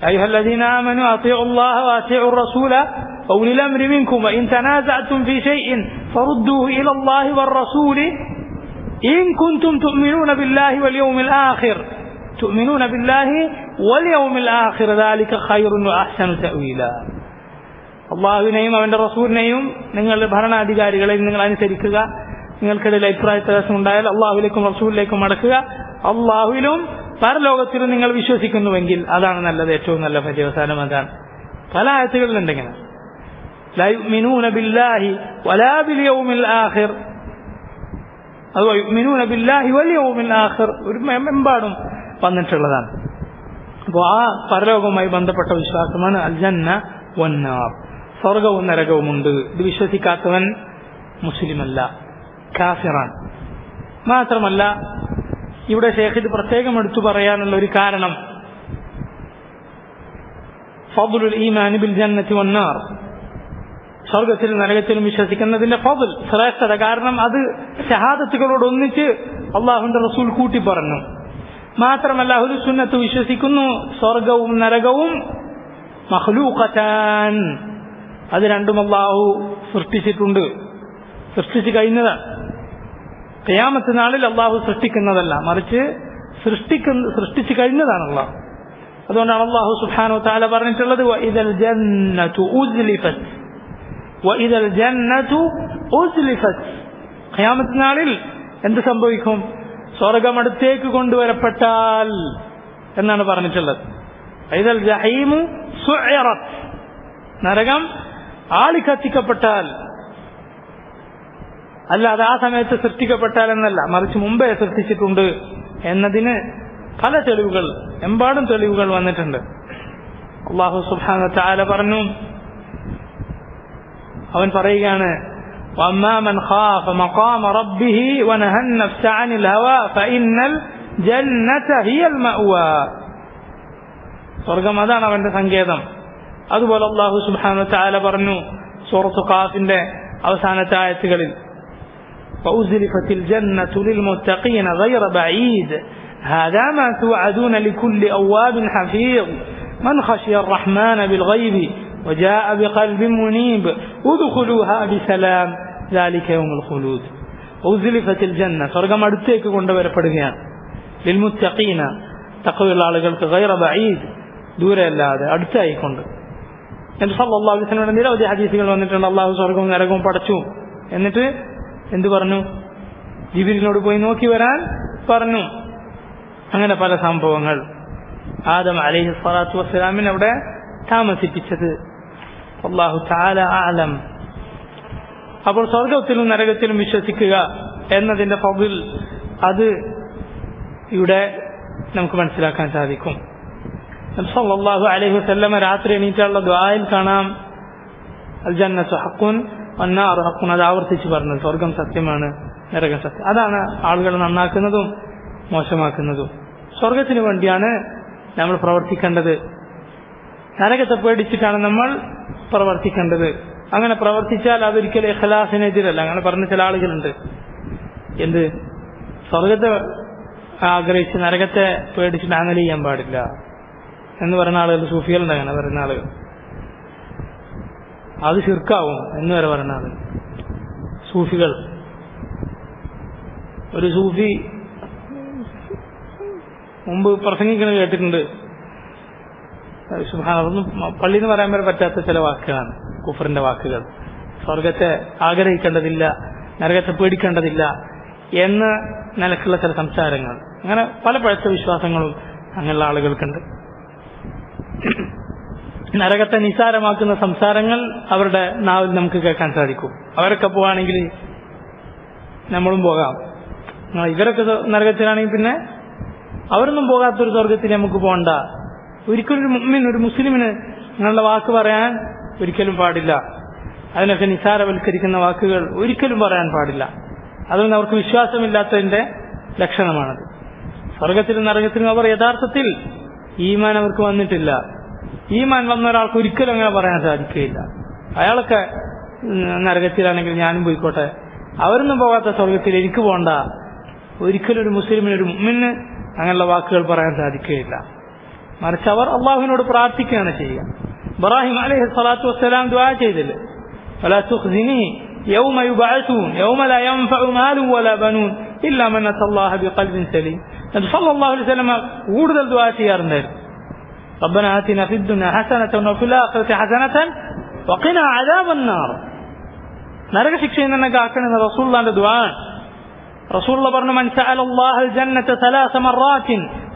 അയ്യുഹല്ലദീന ആമനു അത്തിഉല്ലാഹ വഅത്തിഉർ റസൂല وأولي الأمر منكم وإن تنازعتم في شيء فردوه إلى الله والرسول إن كنتم تؤمنون بالله واليوم الآخر تؤمنون بالله واليوم الآخر ذلك خير وأحسن تأويلا. അള്ളാഹുവിനെയും അവന്റെ റസൂലിനെയും നിങ്ങളുടെ ഭരണാധികാരികളെയും നിങ്ങൾ അനുസരിക്കുക. നിങ്ങൾക്കിടയിൽ അഭിപ്രായ വ്യത്യാസം ഉണ്ടായാൽ അള്ളാഹുവിലേക്കും റസൂലിലേക്കും മടക്കുക. അള്ളാഹുവിലും പരലോകത്തിലും നിങ്ങൾ വിശ്വസിക്കുന്നുവെങ്കിൽ അതാണ് നല്ലത്, ഏറ്റവും നല്ല പര്യവസാനം അതാണ്. പല ആയത്തുകളിലുണ്ടെങ്കിൽ لا يؤمنون بالله ولا باليوم الآخر أو يؤمنون بالله واليوم الآخر ഒരു മെമ്പാടും വന്നിട്ടുള്ളതാണ്. അപ്പോൾ ആ പരലോകവുമായി ബന്ധപ്പെട്ട വിശ്വാസമാണ് അൽ ജന്ന വന്നാർ, സ്വർഗവും നരകവുമുണ്ട്. ഇത് വിശ്വസിക്കാത്തവൻ മുസ്ലിമല്ല, കാഫിറാണ്. മാത്രമല്ല ഇവിടെ ശേഖ് ഇത് പ്രത്യേകം എടുത്തു പറയാനുള്ള ഒരു കാരണം ഫദ്ലുൽ ഈമാനി ബിൽ ജന്നത്തി വന്നാർ, സ്വർഗത്തിലും നരകത്തിലും വിശ്വസിക്കുന്നതിന്റെ ഫദ്ൽ, ശ്രേഷ്ഠത. കാരണം അത് ഷഹാദത്തുകളോട് ഒന്നിച്ച് അള്ളാഹുവിന്റെ റസൂൽ കൂട്ടി പറഞ്ഞു. മാത്രമല്ല അഹ്ലു സുന്നത്ത് വിശ്വസിക്കുന്നു സ്വർഗവും നരകവും മഖ്ലൂഖതാൻ, അത് രണ്ടും അള്ളാഹു സൃഷ്ടിച്ചിട്ടുണ്ട്, സൃഷ്ടിച്ചു കഴിഞ്ഞതാണ്. ഖിയാമത്ത് നാളിൽ അള്ളാഹു സൃഷ്ടിക്കുന്നതല്ല, മറിച്ച് സൃഷ്ടിച്ചു കഴിഞ്ഞതാണ് അള്ളാഹു. അതുകൊണ്ടാണ് അള്ളാഹു സുബ്ഹാനഹു വ തആല പറഞ്ഞിട്ടുള്ളത് വഇദൽ ജന്നതു ഉസ്ലിഫത് വഇദൽ ജന്നതു ഉസ്ലിഫത്. ഖിയാമത്ത് നാളിൽ എന്ത് സംഭവിക്കും? സ്വർഗം അടുത്തേക്ക് കൊണ്ടുവരപ്പെട്ടാൽ എന്നാണ് പറഞ്ഞിട്ടുള്ളത്. വഇദൽ ജഹീമു സുഇറത്, നരകം ആളിക്കത്തിക്കപ്പെട്ടാൽ, അല്ലാതെ ആ സമയത്ത് സൃഷ്ടിക്കപ്പെട്ടാൽ എന്നല്ല, മറിച്ച് മുമ്പേ സൃഷ്ടിച്ചിട്ടുണ്ട് എന്നതിന് പല തെളിവുകൾ, എമ്പാടും തെളിവുകൾ വന്നിട്ടുണ്ട്. അല്ലാഹു സുബ്ഹാനഹു വ തആല പറഞ്ഞു, അവൻ പറയുകയാണ് വഅമ്മാ മൻ ഖാഫ മഖാമ റബ്ബിഹി വനഹ അൻ-നഫ്സ അനിൽ ഹവാ ഫഇന്നൽ ജന്നത ഹിയൽ മഅവാ. സ്വർഗ്ഗം അതാണ് അവന്റെ സങ്കേതം. അതുപോലെ അല്ലാഹു സുബ്ഹാനഹു വ തആല പറഞ്ഞു സൂറത്ത് ഖാഫിന്റെ അവസാനത്തെ ആയത്തുകളിൽ വഉസ്ലിഫത്തിൽ ജന്നതു ലിൽമുത്തഖീന ഗൈറ ബഈദ് هذا ما توعدون لكل أواب حفيظ من خشي الرحمن بالغيب وجاء بقلب منيب ادخلوها بسلام ذلك يوم الخلود. وأزلفت الجنة സ്വർഗ്ഗം അടുത്തേക്ക് കൊണ്ടുവരപ്പെടുകയാണ്. للمتقين തഖ്വയുള്ള ആളുകൾക്ക് غير بعيد, ദൂരെയല്ലാതെ അടുത്തായിക്കൊണ്ട്. നബി സല്ലല്ലാഹു അലൈഹി വസല്ലം നിരവധി ഹദീസുകൾ വന്നിട്ടുണ്ട്. അല്ലാഹു സ്വർഗ്ഗവും നരകവും പടച്ചു, എന്നിട്ട് എന്തു പറഞ്ഞു? ജിബ്രീലിനോട് പോയി നോക്കി വരാൻ പറഞ്ഞു. അങ്ങനെ പല സംഭവങ്ങൾ. ആദം അലൈഹി സ്വലാത്തു വസ്സലാമിനെ അവിടെ താമസിപ്പിച്ചത് അല്ലാഹു തആല അഅലം. അപ്പോൾ സ്വർഗത്തിലും നരകത്തിലും വിശ്വസിക്കുക എന്നതിന്റെ ഫضിൽ അത് ഇവിടെ നമുക്ക് മനസ്സിലാക്കാൻ സാധിക്കും. നബി സല്ലല്ലാഹു അലൈഹി വസല്ലം രാത്രി എണീറ്റുള്ള ദുആയിൽ കാണാം, അൽ ജന്നത്തു ഹഖ്ഖുൻ വന്നാറു ഹഖ്ഖുൻ. അത് ആവർത്തിച്ച് പറഞ്ഞത് സ്വർഗം സത്യമാണ്, നരകം സത്യം. അതാണ് ആളുകളെ നന്നാക്കുന്നതും മോശമാക്കുന്നതും. സ്വർഗത്തിന് വേണ്ടിയാണ് നമ്മൾ പ്രവർത്തിക്കേണ്ടത്, നരകത്തെ പേടിച്ചിട്ടാണ് നമ്മൾ പ്രവർത്തിക്കേണ്ടത്. അങ്ങനെ പ്രവർത്തിച്ചാൽ അതൊരിക്കലും ഇഖ്ലാസിനെതിരല്ല. അങ്ങനെ പറഞ്ഞ ചില ആളുകളുണ്ട്, എന്ത് സ്വർഗത്തെ ആഗ്രഹിച്ച് നരകത്തെ പേടിച്ചിട്ട് അമൽ ചെയ്യാൻ പാടില്ല എന്ന് പറയുന്ന ആളുകൾ, സൂഫികളുണ്ട് അങ്ങനെ പറയുന്ന ആളുകൾ. അത് ശിർക്കാവും എന്ന് വരെ പറയുന്ന ആളുകൾ സൂഫികൾ. ഒരു സൂഫി മുമ്പ് പ്രസംഗിക്കുന്നത് കേട്ടിട്ടുണ്ട്. സുബ്ഹാനല്ലാഹ്, പള്ളിയിൽ നിന്ന് പറയാൻ വരെ പറ്റാത്ത ചില വാക്കുകളാണ് കുഫറിന്റെ വാക്കുകൾ. സ്വർഗത്തെ ആഗ്രഹിക്കേണ്ടതില്ല, നരകത്തെ പേടിക്കേണ്ടതില്ല എന്ന നിലക്കുള്ള ചില സംസാരങ്ങൾ. അങ്ങനെ പല പഴച്ച വിശ്വാസങ്ങളും അങ്ങനെയുള്ള ആളുകൾക്കുണ്ട്. നരകത്തെ നിസാരമാക്കുന്ന സംസാരങ്ങൾ അവരുടെ നാവിൽ നമുക്ക് കേൾക്കാൻ സാധിക്കും. അവരൊക്കെ പോവാണെങ്കിൽ നമ്മളും പോകാം. ഇവരൊക്കെ നരകത്തിലാണെങ്കിൽ പിന്നെ അവരൊന്നും പോകാത്തൊരു സ്വർഗത്തിൽ നമുക്ക് പോകണ്ട. ഒരിക്കലും ഒരു മുഅ്മിൻ, ഒരു മുസ്ലിമിന് നിങ്ങളുടെ വാക്ക് പറയാൻ ഒരിക്കലും പാടില്ല. അതിനൊക്കെ നിസാരവൽക്കരിക്കുന്ന വാക്കുകൾ ഒരിക്കലും പറയാൻ പാടില്ല. അതൊന്നും അവർക്ക് വിശ്വാസമില്ലാത്തതിന്റെ ലക്ഷണമാണത്. സ്വർഗത്തിലും നരകത്തിലും അവർ യഥാർത്ഥത്തിൽ ഈമാൻ അവർക്ക് വന്നിട്ടില്ല. ഈമാൻ വന്ന ഒരാൾക്ക് ഒരിക്കലും അങ്ങനെ പറയാൻ സാധിക്കുകയില്ല. അയാളൊക്കെ നരകത്തിലാണെങ്കിൽ ഞാനും പോയിക്കോട്ടെ, അവരൊന്നും പോകാത്ത സ്വർഗത്തിൽ എനിക്ക് പോകണ്ട, ഒരിക്കലും ഒരു മുസ്ലിമിന്, ഒരു മുഅ്മിന് അങ്ങനെയുള്ള വാക്കുകൾ പറയാൻ സാധിക്കുകയില്ല. മറിച്ച് അവർ അള്ളാഹുവിനോട് പ്രാർത്ഥിക്കുകയാണ് ചെയ്യുക. ഇബ്രാഹിം അലൈഹി സ്വലാത്തു വസ്സലാം ദുആ ചെയ്തില്ലേ, വലാ തുഖ്സിനി യൗമ യുബഅസൂൻ യൗമ ലാ യൻഫഉ മാലുൻ വലാ ബനൂൻ ഇല്ലാ മൻ അത്തല്ലാഹ ബിഖൽബിൻ സലീം. നബി സല്ലല്ലാഹു അലൈഹി വസല്ലം കൂടുതൽ ദുആ ചെയ്യാറുണ്ടായിരുന്നു. റബ്ബനാ ആതിനാ ഫിദ്ദുനിയ ഹസനതൻ വഫിൽ ആഖിറതി ഹസനതൻ വഖിനാ അദാബന്നാർ. നരകശിക്ഷയിൽ നിന്ന് കാക്കണമെന്ന റസൂലുള്ളാഹിന്റെ ദുആ. റസൂലുള്ള പറഞ്ഞു, മൻ സഅല അല്ലാഹൽ ജന്നത ثلاث مرات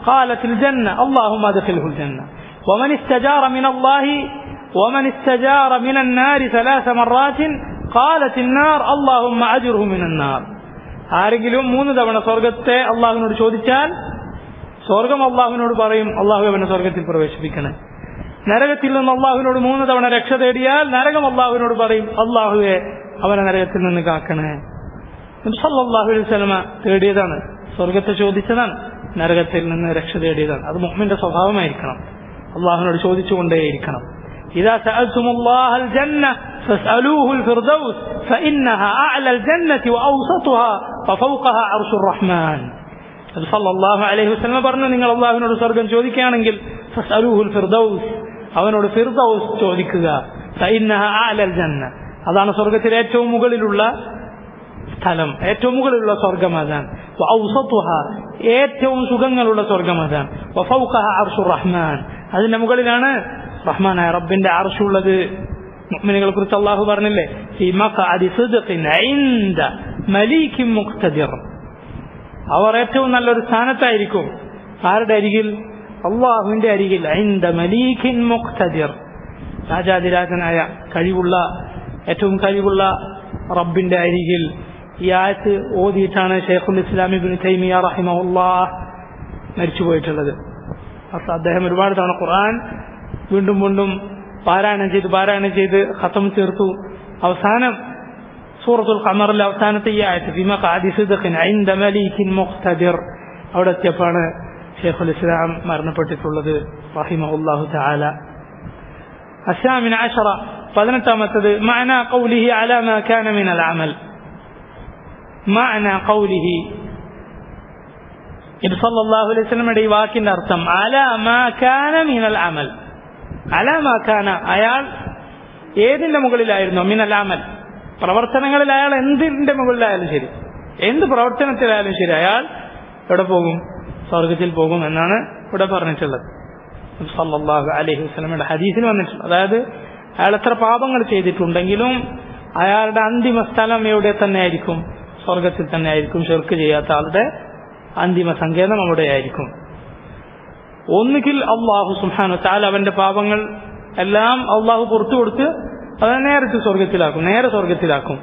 قالت الجنة اللهم ادخله الجنة ومن استجار من الله ومن استجار من النار 3 مرات قالت النار اللهم اجره من النار. ആരെങ്കിലും 3 തവണ സ്വർഗത്തെ അല്ലാഹുവിനോട് ചോദിച്ചാൽ സ്വർഗം അല്ലാഹുവിനോട് പറയും, അല്ലാഹു അവനെ സ്വർഗത്തിൽ പ്രവേശിപ്പിക്കണേ. നരകത്തിൽ നിന്ന് അല്ലാഹുവിനോട് 3 തവണ രക്ഷ തേടിയാൽ നരകം അല്ലാഹുവിനോട് പറയും, അല്ലാഹുവേ അവനെ നരകത്തിൽ നിന്ന് കാക്കണേ. നബി സല്ലല്ലാഹു അലൈഹി വസല്ലം തേടിയതാണ്, സ്വർഗത്തെ ചോദിച്ചതാണ്, നരകത്തിൽ നിന്ന് രക്ഷ തേടിയതാണ്. അത് മുഅ്മിന്റെ സ്വഭാവമായിരിക്കണം. അല്ലാഹുവിനോട് ചോദിച്ചുകൊണ്ടേയിരിക്കണം. ഇദാ സഅൽതുമുല്ലാഹൽ ജന്ന ഫസ്അലൂഹുൽ ഫിർദൗസ് ഫഇന്നഹാ അഅലൽ ജന്നതി വഔസതുഹാ വഫൗഖഹാ അർശുർ റഹ്മാൻ. നബി സല്ലല്ലാഹു അലൈഹി വസല്ലം പറഞ്ഞു, നിങ്ങൾ അല്ലാഹുവിനോട് സ്വർഗ്ഗം ചോദിക്കുകയാണെങ്കിൽ ഫസ്അലൂഹുൽ ഫിർദൗസ്, അവനോട് ഫിർദൗസ് ചോദിക്കുക. ഫഇന്നഹാ അഅലൽ ജന്ന, അതാണ് സ്വർഗ്ഗത്തിലെ ഏറ്റവും മുകളിലുള്ള സ്ഥലം, ഏറ്റവും മുകളിലുള്ള സ്വർഗം അതാണ്. വഔസതുഹാ, ഏറ്റവും സുഖങ്ങളുള്ള സ്വർഗം അതാണ്. വഫൗഖഹാ അർശുർ റഹ്മാൻ, അതിന്റെ മുകളിലാണ് റഹ്മാനായ റബ്ബിന്റെ അർശുള്ളത്. മുഅ്മിനുകളെ കുറിച്ച് അല്ലാഹു പറഞ്ഞില്ലേ, ഫീ മഖഅദി സിദ്ഖിൻ ഇൻദ മലീകിൻ മുഖ്തദിർ. അവർ ഏറ്റവും നല്ലൊരു സ്ഥാനത്തായിരിക്കും. ആരുടെ അരികിൽ? അല്ലാഹുവിന്റെ അരികിൽ. ഇൻദ മലീകിൻ മുഖ്തദിർ, രാജാതിരാജനായ കഴിവുള്ള, ഏറ്റവും കഴിവുള്ള റബ്ബിന്റെ അരികിൽ. ഈ ആയത്ത് ഓതിയിട്ടാണ് ശൈഖുൽ ഇസ്ലാം ഇബ്നു തൈമിയ്യ റഹിമഹുല്ലാഹ് മരിച്ചുപോയിട്ടുള്ളത്. അദ്ദേഹം ഒരുപാട് തവണ ഖുർആൻ വീണ്ടും വീണ്ടും പാരായണം ചെയ്ത് ഖതം ചേർത്തു. അവസാനം സൂറത്തുൽ ഖമറിലെ അവസാനത്തെ ഈ ആയത്ത് ഫീ മഖഅദി സിദ്ഖിൻ ഇൻദ മലീകിൻ മുഖ്തദിർ, അവിടെ എത്തിയപ്പോഴാണ് ശൈഖുൽ ഇസ്ലാം മരണപ്പെട്ടിട്ടുള്ളത് റഹിമഹുല്ലാഹു തആല. الثامن عشر 18 معنى قوله على ما كان من العمل. معنى قوله നബി സല്ലല്ലാഹു അലൈഹി വസല്ലമയുടെ ഈ വാക്കിന്റെ അർത്ഥം അലാ മാ കാന മിനൽ അമൽ. അലാ മാ കാന, അയാൾ ഏതിന്റെ മുകളിലായിരുന്നു? മിനൽ അമൽ, പ്രവർത്തനങ്ങളിൽ അയാൾ എന്തിന്റെ മുകളിലായാലും ശരി, എന്ത് പ്രവർത്തനത്തിലായാലും ശരി, അയാൾ എവിടെ പോകും? സ്വർഗത്തിൽ പോകും എന്നാണ് ഇവിടെ പറഞ്ഞിട്ടുള്ളത്. നബി സല്ലല്ലാഹു അലൈഹി വസല്ലമയുടെ ഹദീസിൽ വന്നിട്ടുള്ളത്. അതായത് അയാൾ എത്ര പാപങ്ങൾ ചെയ്തിട്ടുണ്ടെങ്കിലും അയാളുടെ അന്തിമ സ്ഥലം എവിടെ തന്നെ ആയിരിക്കും? സ്വർഗത്തിൽ തന്നെ ആയിരിക്കും. ശിർക്ക് ചെയ്യാത്ത ആളുടെ അന്തിമ സങ്കേതം അവിടെയായിരിക്കും. ഒന്നുകിൽ അള്ളാഹു സുബ്ഹാനഹു വ തആല അവന്റെ പാപങ്ങൾ എല്ലാം അള്ളാഹു പുറത്തു കൊടുത്ത് അവനെ നേരെ സ്വർഗത്തിലാക്കും.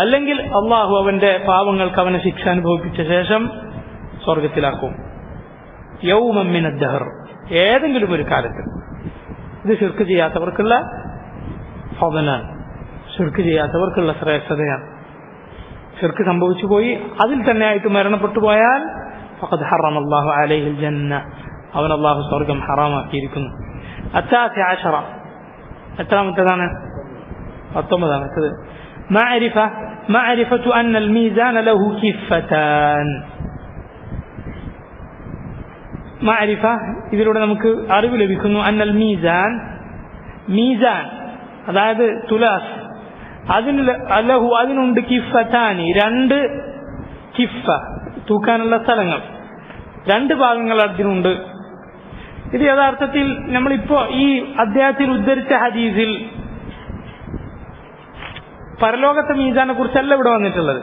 അല്ലെങ്കിൽ അള്ളാഹു അവന്റെ പാപങ്ങൾക്ക് അവനെ ശിക്ഷ അനുഭവിപ്പിച്ച ശേഷം സ്വർഗത്തിലാക്കും. യൗമൻ മിനദ് ദഹർ, ഏതെങ്കിലും ഒരു കാലത്ത്. ഇത് ശിർക്ക് ചെയ്യാത്തവർക്കുള്ള ഫളലാണ്, ശിർക്ക് ചെയ്യാത്തവർക്കുള്ള ശ്രേഷ്ഠതയാണ്. ശിർക്ക് സംഭവിച്ചു പോയി അതിൽ തന്നെ ആയിട്ട് മരണപ്പെട്ടു പോയാൽ ഫഖദ് ഹറമല്ലാഹു അലൈഹിൽ ജന്ന, അവൻ അള്ളാഹു സ്വർഗം ഹറാമാക്കിയിരിക്കുന്നു. അത്താസിഅ അശറ, എത്രാമത്തേതാണ്? 19ാമത്തേത്. മഅരിഫതു അന്നൽ മീസാന ലഹു കിഫ്ഫതാൻ. മഅരിഫ, ഇതിലൂടെ നമുക്ക് അറിവ് ലഭിക്കുന്നു. അന്നൽ മീസാൻ, മീസാൻ അതായത് തുലാസ്, അതിനുണ്ട് കിഫ്ഫതാനി, 2 കിഫ്ഫ, തൂക്കാനുള്ള സ്ഥലങ്ങൾ, 2 ഭാഗങ്ങൾ അതിനുണ്ട്. ഇത് യഥാർത്ഥത്തിൽ നമ്മളിപ്പോ ഈ അധ്യായത്തിൽ ഉദ്ധരിച്ച ഹദീസിൽ പരലോകത്തെ മീസാനെ കുറിച്ചല്ല ഇവിടെ വന്നിട്ടുള്ളത്.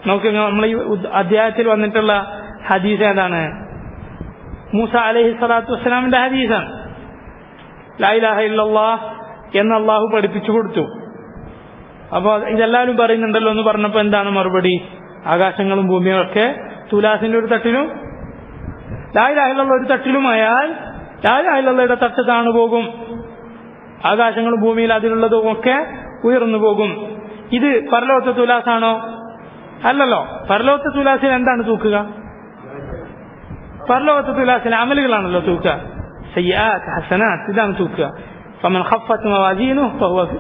നോക്കുക, നമ്മൾ ഈ അധ്യായത്തിൽ വന്നിട്ടുള്ള ഹദീസ് ഏതാണ്? മൂസ അലൈഹി സ്വലാത്തു വസ്സലാമിന്റെ ഹദീസാണ്. ലാ ഇലാഹ ഇല്ലല്ലാഹ് എന്ന് അള്ളാഹു പഠിപ്പിച്ചു കൊടുത്തു. അപ്പൊ ഇതെല്ലാവരും പറയുന്നുണ്ടല്ലോ എന്ന് പറഞ്ഞപ്പോ എന്താണ് മറുപടി? ആകാശങ്ങളും ഭൂമിയും ഒക്കെ തുലാസിന്റെ ഒരു തട്ടിലും ലാ ഇലാഹ ഇല്ലല്ലാഹ് ഒരു തട്ടിലുമായാൽ ലാ ഇലാഹ ഇല്ലല്ലാഹയുടെ തട്ട് താണു പോകും, ആകാശങ്ങളും ഭൂമിയിൽ അതിലുള്ളതും ഒക്കെ ഉയർന്നു പോകും. ഇത് പരലോകത്തെ തുലാസാണോ? അല്ലല്ലോ. പരലോകത്തെ തുലാസിൽ എന്താണ് തൂക്കുക? പരലോകത്തെ തുലാസിലെ അമലുകളാണല്ലോ തൂക്കുക. സയ്യിആത്ത് ഹസനാത്ത് ഇതാണ് തൂക്കുക. فمن خفت موازينه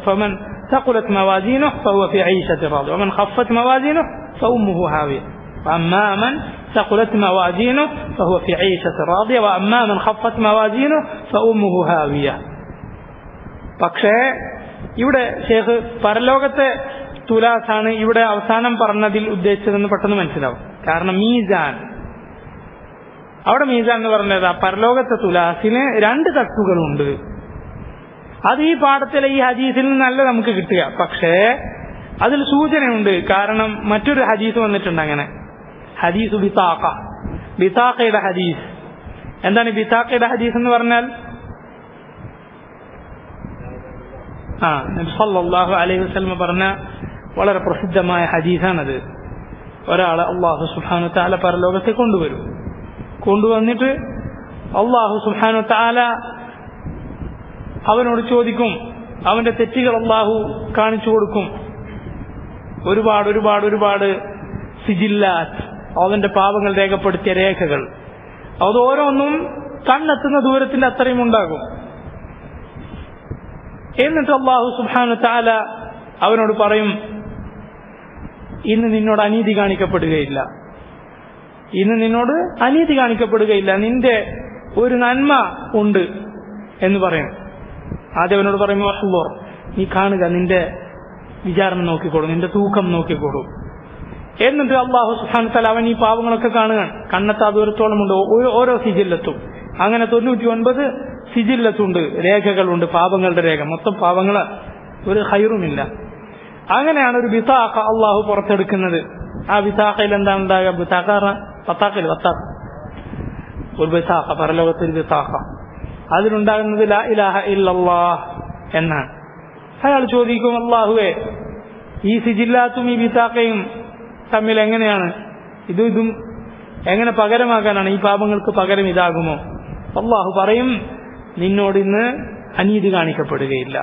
فمن ثقلت موازينه فهو في عيشة راضية ومن خفت موازينه فأمه هاوية وأما من ثقلت موازينه فهو في عيشة راضية وأما من خفت موازينه فأمه هاوية. പക്ഷേ ഇവിടെ ഷേഖ് പരലോകത്തെ തുലാസാണ് ഇവിടെ അവസാനം പറഞ്ഞതിൽ ഉദ്ദേശിച്ചതെന്ന് പെട്ടെന്ന് മനസ്സിലാവും. കാരണം മീസാൻ, അവിടെ മീസാൻ എന്ന് പറഞ്ഞത് പരലോകത്തെ തുലാസിന് 2 തട്ടുകളുണ്ട്. അത് ഈ പാഠത്തിലെ ഈ ഹദീസിൽ നിന്നല്ല നമുക്ക് കിട്ടുക. പക്ഷേ അതിൽ സൂചനയുണ്ട്. കാരണം മറ്റൊരു ഹദീസ് വന്നിട്ടുണ്ട് അങ്ങനെ. ഹദീസ് ബിതാഖ, ബിതാഖയുടെ ഹദീസ്. എന്താണ് ബിതാഖയുടെ ഹദീസ് എന്ന് പറഞ്ഞാൽ? നബി സല്ലല്ലാഹു അലൈഹി വസല്ലം പറഞ്ഞ വളരെ പ്രസിദ്ധമായ ഹദീസാണത്. ഒരാളെ അല്ലാഹു സുബ്ഹാനഹു വ തആല പരലോകത്തെ കൊണ്ടുവന്നിട്ട് അല്ലാഹു സുബ്ഹാനഹു വ തആല അവനോട് ചോദിക്കും. അവന്റെ തെറ്റുകൾ അല്ലാഹു കാണിച്ചു കൊടുക്കും. ഒരുപാട് സിജില്ലാത്ത്, അവന്റെ പാപങ്ങൾ രേഖപ്പെടുത്തിയ രേഖകൾ. അത് ഓരോന്നും കണ്ണെത്തുന്ന ദൂരത്തിന്റെ അത്രയും ഉണ്ടാകും. എന്നിട്ട് അല്ലാഹു സുബ്ഹാനഹു വ തആല അവനോട് പറയും, ഇന്ന് നിന്നോട് അനീതി കാണിക്കപ്പെടുകയില്ല, നിന്റെ ഒരു നന്മ ഉണ്ട് എന്ന് പറയും. ആദ്യം അവനോട് പറയും, നീ കാണുക, നിന്റെ വിചാരണ നോക്കിക്കോളൂ, നിന്റെ തൂക്കം നോക്കിക്കോളൂ. എന്നിട്ട് അല്ലാഹു സുബ്ഹാനഹു വ തആല അവൻ ഈ പാവങ്ങളൊക്കെ കാണുകയാണ്. കണ്ണെത്താ ദൂരത്തോളമുണ്ട് ഓരോ സിജില്ലത്തും. അങ്ങനെ 99 സിജില്ലത്തുണ്ട്, രേഖകളുണ്ട്, പാപങ്ങളുടെ രേഖ. മൊത്തം പാപങ്ങള്, ഒരു ഖൈറുമില്ല. അങ്ങനെയാണ് ഒരു ബിതാഖ അള്ളാഹു പുറത്തെടുക്കുന്നത്. ആ ബിതാഖയിൽ എന്താണ് ഉണ്ടാകുക? ഒരു ബിതാഖ, പരലോകത്തൊരു ബിതാഖ. അതിലുണ്ടാകുന്നത് ലാ ഇലാഹ ഇല്ലല്ലാഹ് എന്നാണ്. അയാൾ ചോദിക്കും, അല്ലാഹുവേ, ഈ സിജില്ലാത്തും ഈ ബിതാഖയും തമ്മിൽ എങ്ങനെയാണ് ഇതും എങ്ങനെ പകരമാക്കാനാണ്? ഈ പാപങ്ങൾക്ക് പകരം ഇതാകുമോ? അല്ലാഹു പറയും, നിന്നോട് ഇന്ന് അനീതി കാണിക്കപ്പെടുകയില്ല.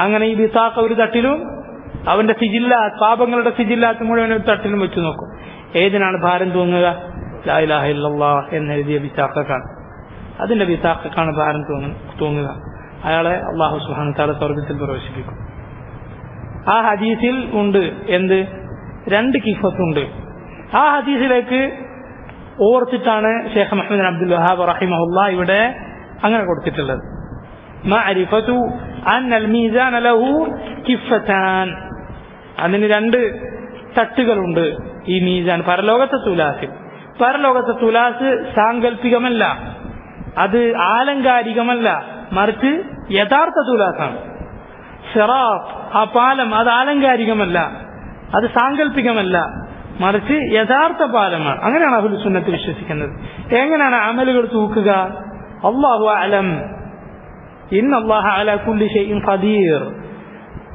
അങ്ങനെ ഈ ബിതാഖ ഒരു തട്ടിലും അവന്റെ സിജില്ലാത്ത്, പാപങ്ങളുടെ സിജില്ലാത്ത് മുഴുവൻ ഒരു തട്ടിലും വെച്ചു നോക്കും. ഏതിനാണ് ഭാരം തൂങ്ങുക? ലാ ഇലാഹ ഇല്ലല്ലാഹ് എന്നെഴുതിയ ബിതാഖക്കാണ്. അതിന്റെ ബിതാഖക്കാണ് ഭാരം തൂങ്ങുക. അയാളെ അല്ലാഹു സുബ്ഹാനഹു വ തആല സ്വർഗ്ഗത്തിൽ പ്രവേശിപ്പിക്കും. ആ ഹദീസിൽ ഉണ്ട് എന്ത്? 2 കിഫത്തുണ്ട്. ആ ഹദീസിലേക്ക് ഓർത്തിട്ടാണ് ഷെയ്ഖ് മുഹമ്മദ് അബ്ദുൽ വഹാബ് റഹിമഹുല്ലാഹ് ഇവിടെ അങ്ങനെ കൊടുത്തിട്ടുള്ളത്. മഅരിഫതു അന്നൽ മീസാന ലഹു കിഫത്താൻ, അതിന് 2 തട്ടുകളുണ്ട്. ഈ മീസാൻ പരലോകത്തെ തുലാസ് സാങ്കല്പികമല്ല, അത് ആലങ്കാരികമല്ല, മറിച്ച് യഥാർത്ഥ തുലാസാണ്. സിറാത്ത് ആ പാലം അത് ആലങ്കാരികമല്ല, അത് സാങ്കല്പികമല്ല, മറിച്ച് യഥാർത്ഥ പാലമാണ്. അങ്ങനെയാണ് അഹ്ലു സുന്നത്ത് വിശ്വസിക്കുന്നത്. എങ്ങനെയാണ് അമലുകൾ തൂക്കുക? അല്ലാഹു അഅലം, ഇന്നല്ലാഹ അലാ കുല്ലി ഷൈഇൻ ഖദീർ.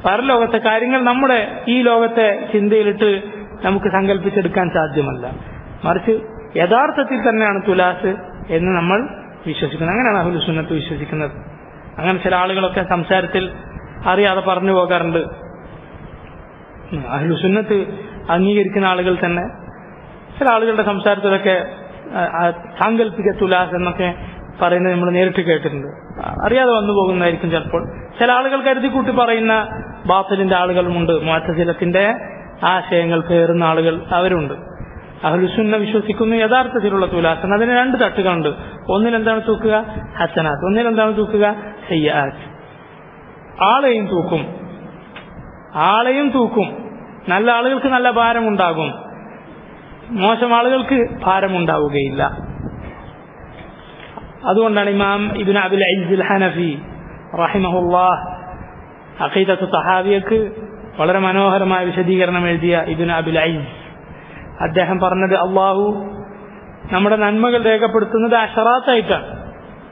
പരലോകത്തെ കാര്യങ്ങൾ നമ്മുടെ ഈ ലോകത്തെ ചിന്തയിലിട്ട് നമുക്ക് സങ്കല്പിച്ചെടുക്കാൻ സാധ്യമല്ല, മറിച്ച് യഥാർത്ഥത്തിൽ തന്നെയാണ് തുലാസ് എന്ന് നമ്മൾ വിശ്വസിക്കുന്നത്. അങ്ങനെയാണ് അഹ്ലു സുന്നത്ത് വിശ്വസിക്കുന്നത്. അങ്ങനെ ചില ആളുകളൊക്കെ സംസാരത്തിൽ അറിയാതെ പറഞ്ഞു പോകാറുണ്ട്. അഹ്ലു സുന്നത്ത് അംഗീകരിക്കുന്ന ആളുകൾ തന്നെ ചില ആളുകളുടെ സംസാരത്തിലൊക്കെ സാങ്കല്പിക തുലാസ് എന്നൊക്കെ പറയുന്നത് നമ്മൾ നേരിട്ട് കേട്ടിട്ടുണ്ട്. അറിയാതെ വന്നു പോകുന്നതായിരിക്കും ചിലപ്പോൾ. ചില ആളുകൾ കരുതിക്കൂട്ടി പറയുന്ന ബാത്തിലിന്റെ ആളുകളുമുണ്ട്, മുഅ്തസിലത്തിന്റെ ആശയങ്ങൾ പേറുന്ന ആളുകൾ അവരുണ്ട്. അഹ്ലുസുന്ന വിശ്വസിക്കുന്നു യഥാർത്ഥത്തിലുള്ള തുലാസ്. അതിന് രണ്ട് തട്ടുകളുണ്ട്. ഒന്നിലെന്താണ് തൂക്കുക? ഹസനാത്ത്. ഒന്നിലെന്താണ് തൂക്കുക? സയ്യാത്ത്. ആളെയും തൂക്കും, ആളെയും തൂക്കും. നല്ല ആളുകൾക്ക് നല്ല ഭാരമുണ്ടാകും, മോശം ആളുകൾക്ക് ഭാരമുണ്ടാവുകയില്ല. അതുകൊണ്ടാണ് ഇമാം ഇബ്നു അബിൽ ഇസ്ൽ ഹനഫി റഹിമഹുല്ലാഹ് അഖീദത്തു തഹാവിയക്ക് വളരെ മനോഹരമായ വിശദീകരണം എഴുതിയ ഇബ്നു അബിൽ ഇസ് അദ്ദേഹം പറഞ്ഞത്, അള്ളാഹു നമ്മുടെ നന്മകൾ രേഖപ്പെടുത്തുന്നത് അശറാത്തായിട്ടാണ്.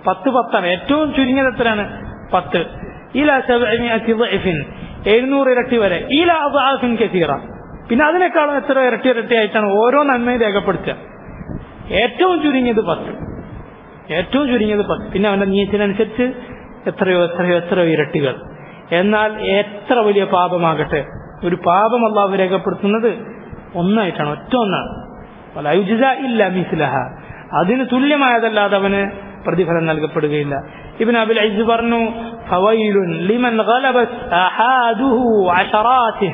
10 ഏറ്റവും ചുരുങ്ങിയത് എത്രയാണ്? 10. ഇലാ 700 ഇരട്ടി വരെ. ഇലാ അദ്ആഫിൻ കസീറ. പിന്നെ അതിനേക്കാളും എത്ര ഇരട്ടിയായിട്ടാണ് ഓരോ നന്മയും രേഖപ്പെടുത്തുക. ഏറ്റവും ചുരുങ്ങിയത് 10, ഏറ്റവും ചുരുങ്ങിയത് 10. പിന്നെ അവന്റെ നീയത്തിനനുസരിച്ച് എത്രയോ ഇരട്ടികൾ. എന്നാൽ എത്ര വലിയ പാപമാകട്ടെ, ഒരു പാപം അല്ലാഹു രേഖപ്പെടുത്തുന്നത് ഒന്നായിട്ടാണ്, ഒറ്റ ഒന്നാണ്. വലാ യുജ്സാ ഇല്ലാ മിസ്ലഹ. അതിന് തുല്യമായതല്ലാതെ അവന് പ്രതിഫലം നൽകപ്പെടുകയില്ല. ഇബ്നു അബിൽ ഇസ് പറഞ്ഞു, ഫവൈലുൻ ലിമൻ ഗലബത് അഹാദുഹു അശറാതിഹി.